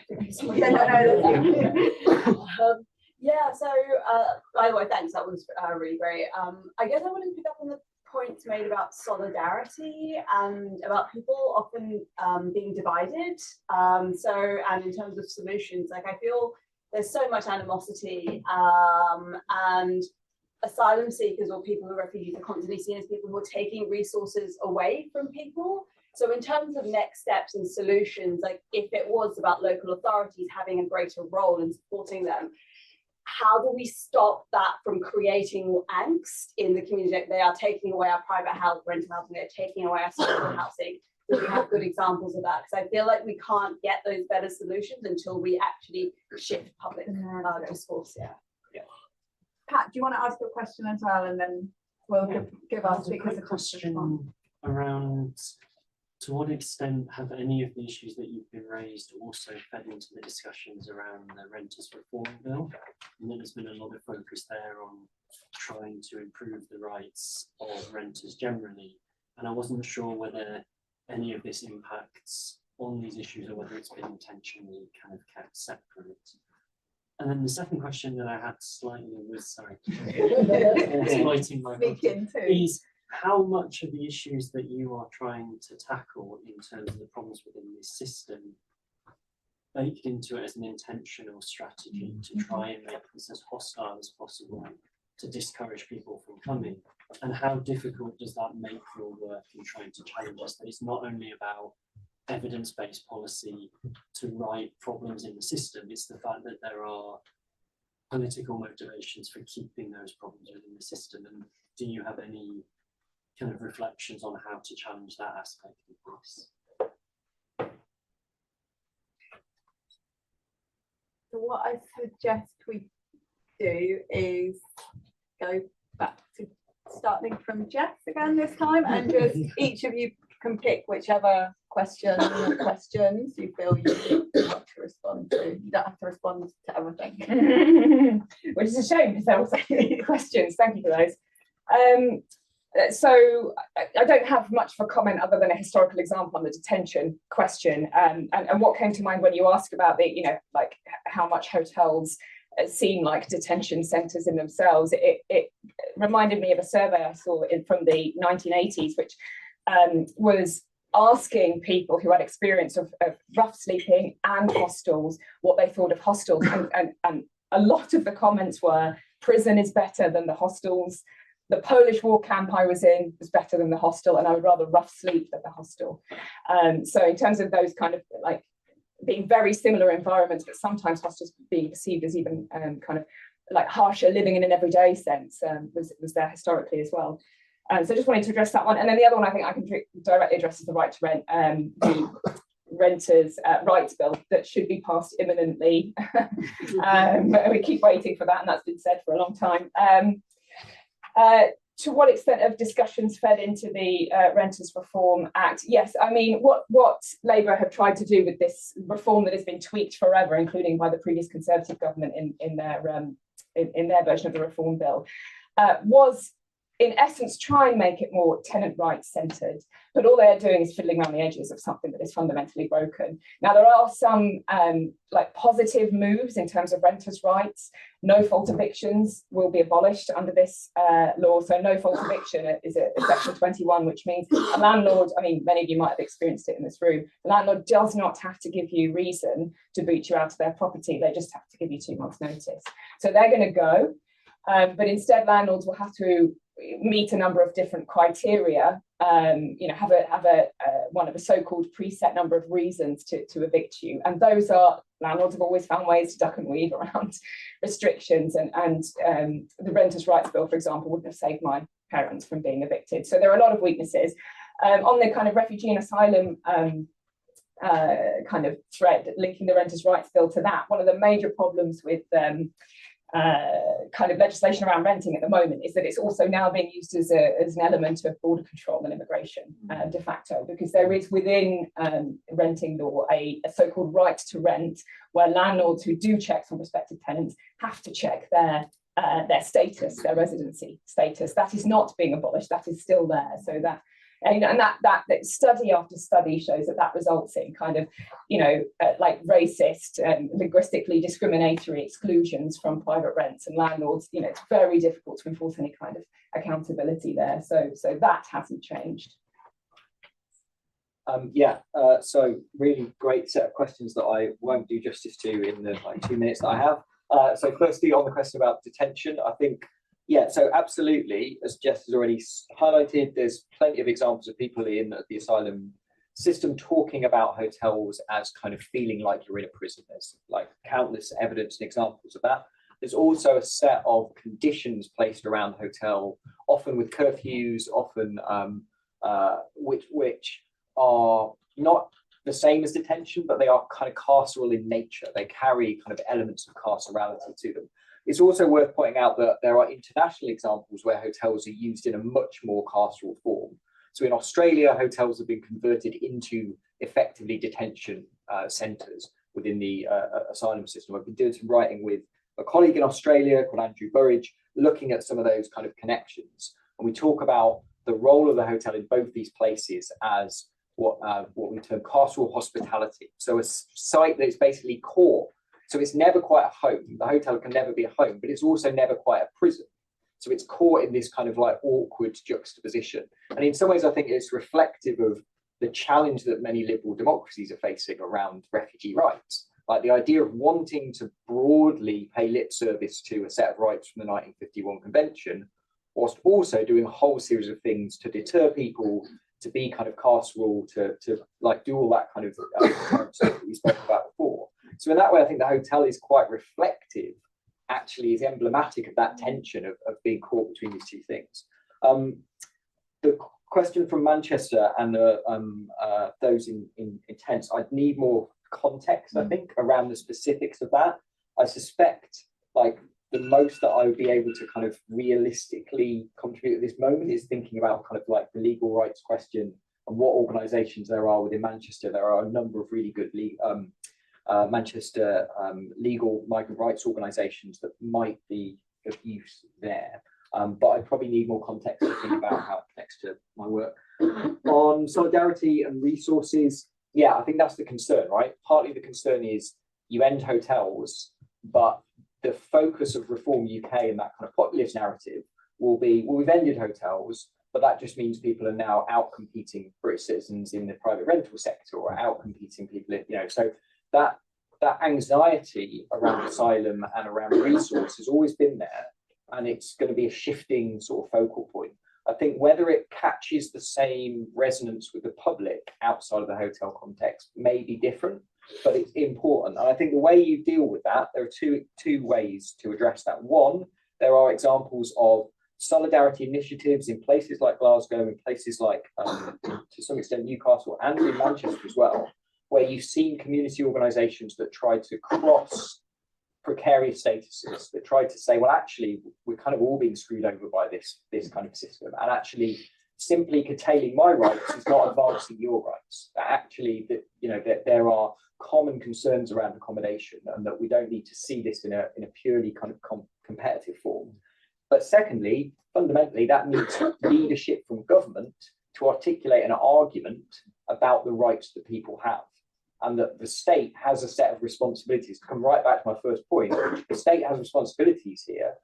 the way, thanks. That was really great. I guess I wanted to pick up on the points made about solidarity and about people often being divided. And in terms of solutions, like I feel there's so much animosity, and asylum seekers or people who are refugees are constantly seen as people who are taking resources away from people. So in terms of next steps and solutions, like if it was about local authorities having a greater role in supporting them, how do we stop that from creating angst in the community? They are taking away our private house, rental housing, they're taking away our social housing. Do we have good examples of that? Because I feel like we can't get those better solutions until we actually shift public discourse. Yeah. Pat, do you want to ask a question as well, and then we'll give our speakers a question around to what extent have any of the issues that you've been raised also fed into the discussions around the Renters Reform Bill? And there's been a lot of focus there on trying to improve the rights of renters generally. And I wasn't sure whether any of this impacts on these issues or whether it's been intentionally kind of kept separate. And then the second question that I had slightly was, exploiting my is how much of the issues that you are trying to tackle in terms of the problems within this system baked into it as an intentional strategy to try and make this as hostile as possible to discourage people from coming? And how difficult does that make your work in trying to challenge us? That it's not only about evidence-based policy to right problems in the system, it's the fact that there are political motivations for keeping those problems within the system. And do you have any kind of reflections on how to challenge that aspect of this? So what I suggest we do is go back to starting from Jess again this time, and just each of you can pick whichever questions you feel you want to respond to. You don't have to respond to everything. Which is a shame because there were so many questions. Thank you for those. So I don't have much of a comment other than a historical example on the detention question. And what came to mind when you asked about the, like how much hotels seem like detention centres in themselves, it reminded me of a survey I saw from the 1980s, which was asking people who had experience of rough sleeping and hostels what they thought of hostels, and a lot of the comments were prison is better than the hostels, the Polish war camp I was in was better than the hostel, and I would rather rough sleep than the hostel. So in terms of those kind of like being very similar environments, but sometimes hostels being perceived as even kind of like harsher living in an everyday sense was there historically as well. So just wanted to address that one. And then the other one I think I can directly address is the right to rent, the Renters' Rights Bill that should be passed imminently. We keep waiting for that, and that's been said for a long time. To what extent have discussions fed into the Renters Reform Act? Yes, I mean, what Labour have tried to do with this reform that has been tweaked forever, including by the previous Conservative government in their version of the Reform Bill, was in essence, try and make it more tenant rights centred, but all they're doing is fiddling around the edges of something that is fundamentally broken. Now, there are some like positive moves in terms of renters' rights. No fault evictions will be abolished under this law. So no fault eviction is a section 21, which means a landlord, I mean, many of you might have experienced it in this room, the landlord does not have to give you reason to boot you out of their property. They just have to give you 2 months' notice. So they're going to go, but instead landlords will have to meet a number of different criteria, you know, have a one of a so-called preset number of reasons to evict you, and those are, landlords have always found ways to duck and weave around restrictions, and the Renters' Rights Bill, for example, wouldn't have saved my parents from being evicted. So there are a lot of weaknesses. On the kind of refugee and asylum kind of thread, linking the Renters' Rights Bill to that, one of the major problems with kind of legislation around renting at the moment is that it's also now being used as an element of border control and immigration de facto, because there is within renting law a so-called right to rent, where landlords who do checks on prospective tenants have to check their status, their residency status. That is not being abolished, that is still there. So that, and that study after study shows that results in kind of, you know, like racist and linguistically discriminatory exclusions from private rents, and landlords, you know, it's very difficult to enforce any kind of accountability there. So that hasn't changed. So really great set of questions that I won't do justice to in the 2 minutes that I have. So firstly, on the question about detention, I think, yeah, so absolutely, as Jess has already highlighted, there's plenty of examples of people in the asylum system talking about hotels as kind of feeling like you're in a prison. There's like countless evidence and examples of that. There's also a set of conditions placed around the hotel, often with curfews, often which are not the same as detention, but they are kind of carceral in nature. They carry kind of elements of carcerality to them. It's also worth pointing out that there are international examples where hotels are used in a much more carceral form. So in Australia, hotels have been converted into effectively detention centres within the asylum system. I've been doing some writing with a colleague in Australia called Andrew Burridge, looking at some of those kind of connections. And we talk about the role of the hotel in both these places as what we term carceral hospitality. So a site that is basically core. So it's never quite a home. The hotel can never be a home, but it's also never quite a prison. So it's caught in this kind of like awkward juxtaposition. And in some ways, I think it's reflective of the challenge that many liberal democracies are facing around refugee rights. Like the idea of wanting to broadly pay lip service to a set of rights from the 1951 Convention, whilst also doing a whole series of things to deter people, to be kind of carceral, to like do all that kind of stuff that we spoke about before. So in that way, I think the hotel is quite reflective, actually is emblematic of that tension of being caught between these two things. The question from Manchester and those in tents, I'd need more context, I think, around the specifics of that. I suspect like the most that I would be able to kind of realistically contribute at this moment is thinking about kind of like the legal rights question and what organisations there are within Manchester. There are a number of really good Manchester legal migrant rights organisations that might be of use there. But I probably need more context to think about how it connects to my work. On solidarity and resources, yeah, I think that's the concern, right? Partly the concern is you end hotels, but the focus of Reform UK and that kind of populist narrative will be, well, we've ended hotels, but that just means people are now out-competing British citizens in the private rental sector, or out-competing people in, you know, so that anxiety around asylum and around resource has always been there, and it's going to be a shifting sort of focal point. I think whether it catches the same resonance with the public outside of the hotel context may be different, but it's important. And I think the way you deal with that, there are two ways to address that. One, there are examples of solidarity initiatives in places like Glasgow, in places like, to some extent, Newcastle, and in Manchester as well, where you've seen community organisations that try to cross precarious statuses, that try to say, well, actually, we're kind of all being screwed over by this kind of system, and actually simply curtailing my rights is not advancing your rights. Actually, that, you know, that there are common concerns around accommodation, and that we don't need to see this in a purely kind of competitive form. But secondly, fundamentally, that needs leadership from government to articulate an argument about the rights that people have. And that the state has a set of responsibilities. To come right back to my first point, the state has responsibilities here,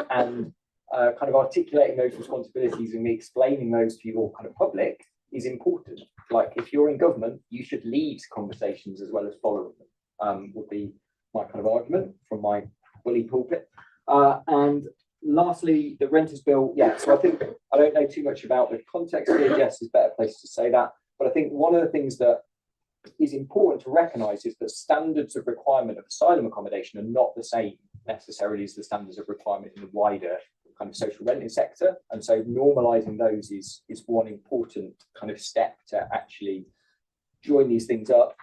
and kind of articulating those responsibilities and explaining those to your kind of public is important. Like, if you're in government, you should lead conversations as well as follow them, would be my kind of argument from my bully pulpit. And lastly, the renters bill. Yeah, so I think I don't know too much about the context here. Jess is a better place to say that. But I think one of the things that is important to recognise is that standards of requirement of asylum accommodation are not the same necessarily as the standards of requirement in the wider kind of social renting sector. And so normalising those is one important kind of step to actually join these things up.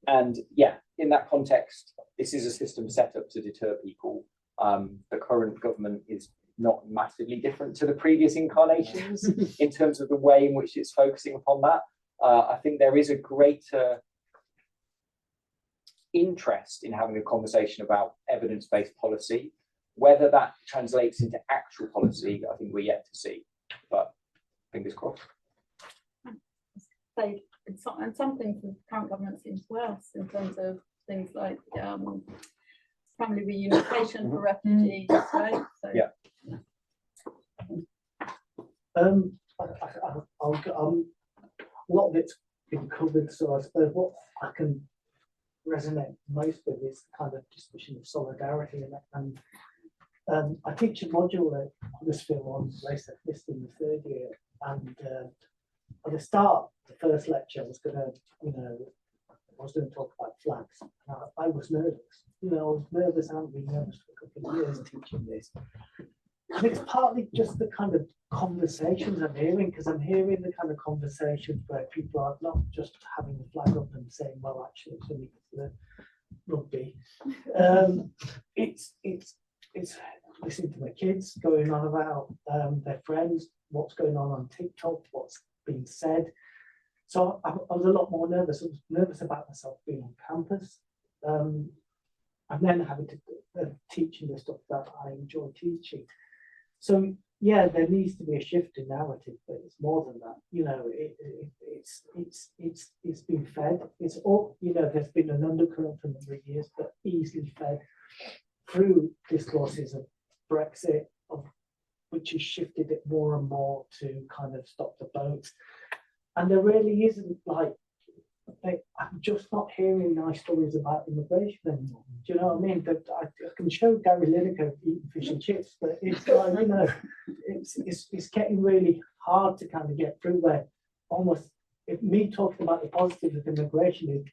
And yeah, in that context, this is a system set up to deter people. The current government is not massively different to the previous incarnations in terms of the way in which it's focusing upon that. I think there is a greater interest in having a conversation about evidence-based policy. Whether that translates into actual policy, I think we're yet to see, but fingers crossed. So and some things the current government seems worse in terms of things like family reunification for refugees, right? So, yeah. A lot of it's been covered, so I suppose what I can resonate most with is kind of discussion of solidarity, and I teach a module at Huddersfield on race ethnicity in the third year, and at the start, the first lecture I was going to talk about flags. And I was nervous. I was nervous. I haven't been nervous for a couple of years teaching this. And it's partly just the kind of conversations I'm hearing, because I'm hearing the kind of conversations where people are not just having the flag up and saying, well, actually, it's only for the rugby. It's listening to my kids going on about their friends, what's going on TikTok, what's being said. So I was a lot more nervous. I was nervous about myself being on campus, and then having to teaching the stuff that I enjoy teaching. So yeah, there needs to be a shift in narrative, but it's more than that. It's been fed. It's all, there's been an undercurrent for a number of years, but easily fed through discourses of Brexit, which has shifted it more and more to kind of stop the boats. And there really isn't, I'm just not hearing nice stories about immigration anymore. Do you know what I mean? I can show Gary Lineker eating fish and chips, but it's like, it's getting really hard to kind of get through where almost, if me talking about the positives of immigration is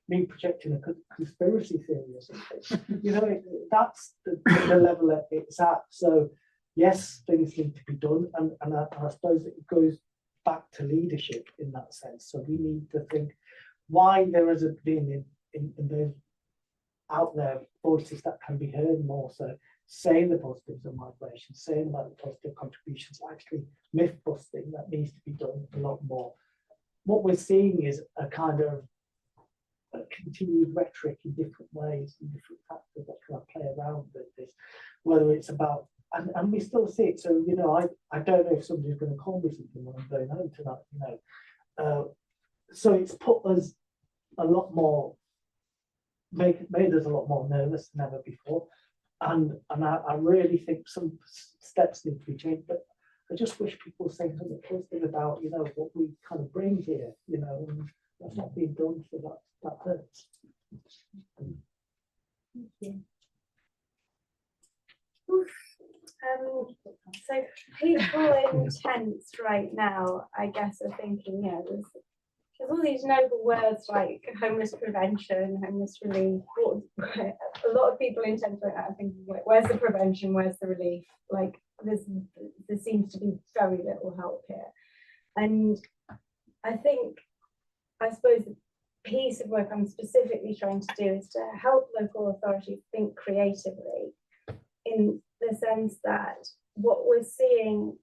me projecting a conspiracy theory or something. That's the level that it's at. So yes, things need to be done, and I suppose it goes back to leadership in that sense. So we need to think why there hasn't been in those out there voices that can be heard more. So saying the positives of migration, saying about the positive contributions, actually myth busting that needs to be done a lot more. What we're seeing is a kind of a continued rhetoric in different ways and different factors that kind of play around with this, whether it's about, and we still see it. So, I don't know if somebody's going to call me something when I'm going home tonight, so it's put us a lot more, made us a lot more nervous than ever before. And I really think some steps need to be changed, but I just wish people were saying something positive about, what we kind of bring here, and that's not being done, so that hurts. Thank you. So people in tents right now, I guess, are thinking, there's all these noble words like homeless prevention, homeless relief. A lot of people in tents right now are thinking, where's the prevention, where's the relief? Like there seems to be very little help here. And I suppose the piece of work I'm specifically trying to do is to help local authorities think creatively, in the sense that what we're seeing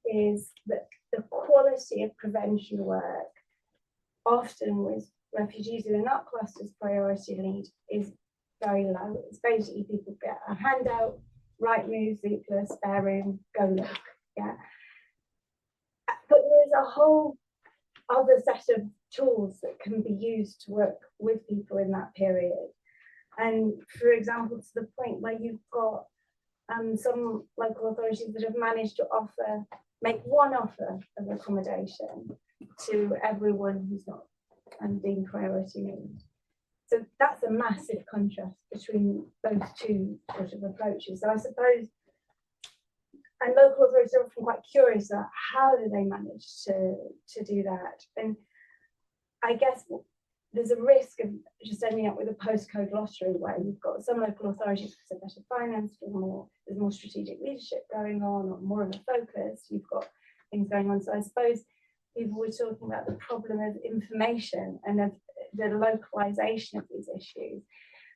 is that the quality of prevention work, often with refugees who are not classed as priority lead, is very low. It's basically people get a handout, Rightmove, Zoopla, Spare Room, Go Look, yeah. But there's a whole other set of tools that can be used to work with people in that period. And for example, to the point where you've got some local authorities that have managed to make one offer of accommodation to everyone who's not deemed priority need. So that's a massive contrast between those two sort of approaches. So I suppose, and local authorities are often quite curious about how do they manage to do that. And I guess there's a risk of just ending up with a postcode lottery where you've got some local authorities with better finance, there's more strategic leadership going on, or more of a focus, you've got things going on. So I suppose people were talking about the problem of information and of the localization of these issues.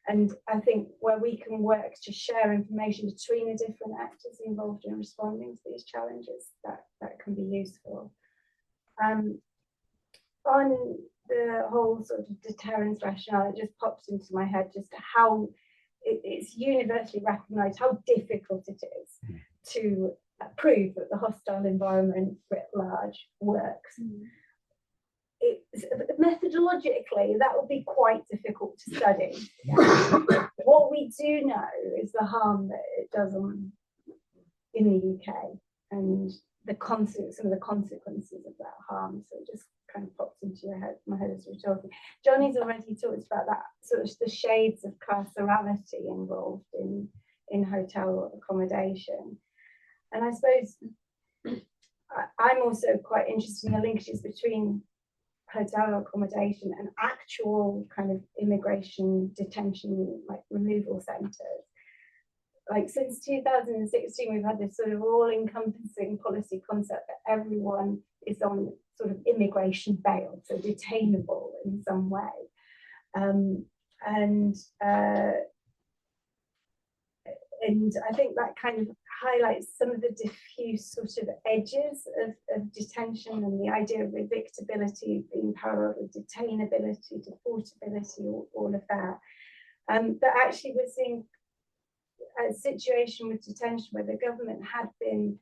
And I think where we can work to share information between the different actors involved in responding to these challenges, that can be useful. On the whole sort of deterrence rationale, it just pops into my head just how it's universally recognized how difficult it is to prove that the hostile environment writ large works. Methodologically, that would be quite difficult to study. What we do know is the harm that it does in the UK and some of the consequences of that harm. So it just kind of pops into my head as we're talking. Johnny's already talked about that, sort of the shades of carcerality involved in hotel accommodation. And I suppose I'm also quite interested in the linkages between hotel accommodation and actual kind of immigration detention, like removal centres. Like since 2016, we've had this sort of all-encompassing policy concept that everyone is on sort of immigration bail, so detainable in some way. And I think that kind of highlights some of the diffuse sort of edges of detention and the idea of evictability being parallel with detainability, deportability, all of that. But actually we're seeing a situation with detention where the government had been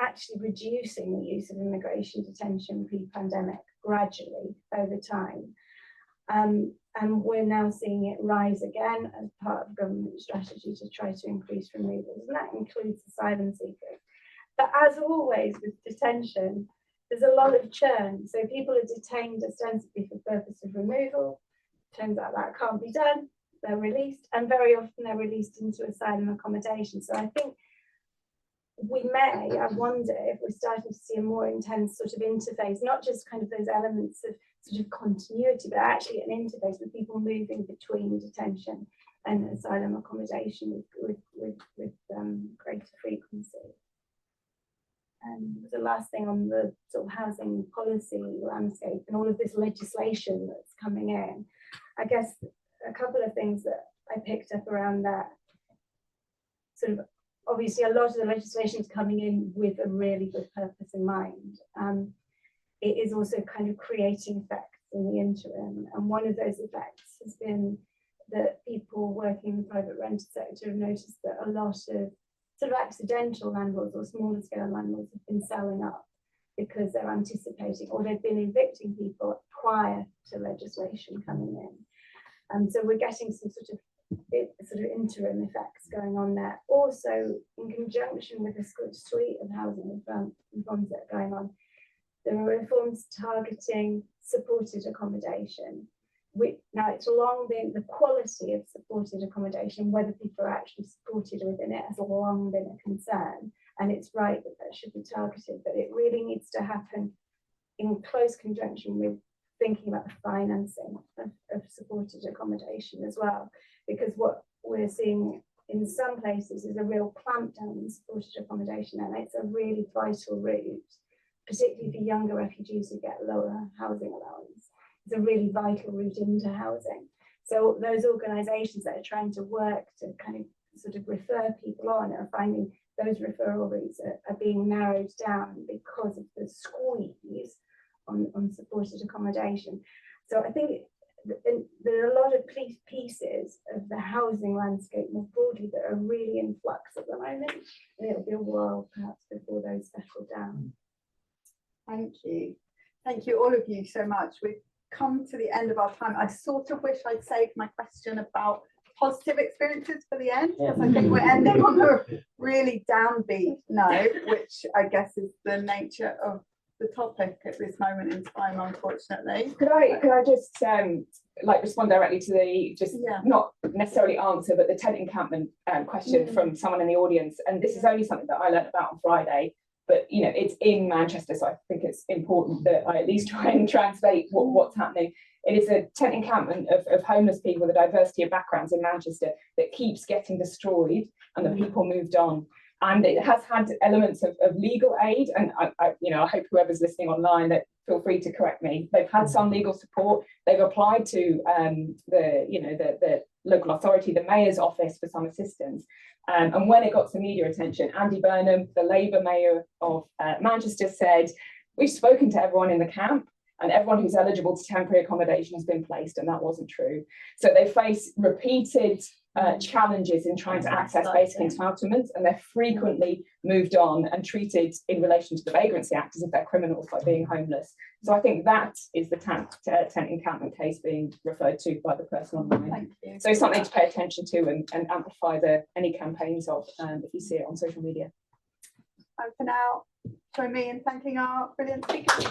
actually reducing the use of immigration detention pre-pandemic gradually over time. And we're now seeing it rise again as part of government strategy to try to increase removals, and that includes asylum seekers. But as always with detention, there's a lot of churn. So people are detained ostensibly for purpose of removal. Turns out that can't be done. They're released, and very often they're released into asylum accommodation. So I think I wonder if we're starting to see a more intense sort of interface, not just kind of those elements of sort of continuity, but actually an interface with people moving between detention and asylum accommodation with greater frequency. And the last thing on the sort of housing policy landscape and all of this legislation that's coming in, I guess a couple of things that I picked up around that. Sort of obviously a lot of the legislation is coming in with a really good purpose in mind. It is also kind of creating effects in the interim, and one of those effects has been that people working in the private rented sector have noticed that a lot of sort of accidental landlords or smaller scale landlords have been selling up because they're anticipating, or they've been evicting people prior to legislation coming in. So we're getting some sort of interim effects going on there. Also, in conjunction with this good suite of housing reforms that are going on, there are reforms targeting supported accommodation. Now, it's long been the quality of supported accommodation, whether people are actually supported within it, has long been a concern. And it's right that that should be targeted, but it really needs to happen in close conjunction with thinking about the financing of supported accommodation as well. Because what we're seeing in some places is a real clampdown on supported accommodation, and it's a really vital route, particularly for younger refugees who get lower housing allowance. It's a really vital route into housing. So those organisations that are trying to work to kind of sort of refer people on are finding those referral routes are being narrowed down because of the squeeze on supported accommodation. So I think there are a lot of pieces of the housing landscape more broadly that are really in flux at the moment, and it'll be a while perhaps before those settle down. Thank you. Thank you, all of you, so much. We've come to the end of our time. I sort of wish I'd saved my question about positive experiences for the end, because I think we're ending on a really downbeat note, which I guess is the nature of the topic at this moment in time, unfortunately. Could I just like respond directly to the not necessarily answer, but the tent encampment question from someone in the audience? And this is only something that I learned about on Friday, but you know, it's in Manchester, so I think it's important that I at least try and translate what's happening. It is a tent encampment of homeless people with a diversity of backgrounds in Manchester that keeps getting destroyed, and the people moved on. And it has had elements of legal aid, and I hope whoever's listening online, that feel free to correct me. They've had some legal support. They've applied to the local authority, the mayor's office, for some assistance. And when it got some media attention, Andy Burnham, the Labour mayor of Manchester, said, "We've spoken to everyone in the camp, and everyone who's eligible to temporary accommodation has been placed," and that wasn't true. So they face repeated challenges in trying to access basic entitlements, and they're frequently moved on and treated in relation to the Vagrancy Act as if they're criminals by being homeless. So I think that is the tent encampment case being referred to by the person online. Thank you. So something to pay attention to and amplify any campaigns of if you see it on social media. And for now, join me in thanking our brilliant speakers.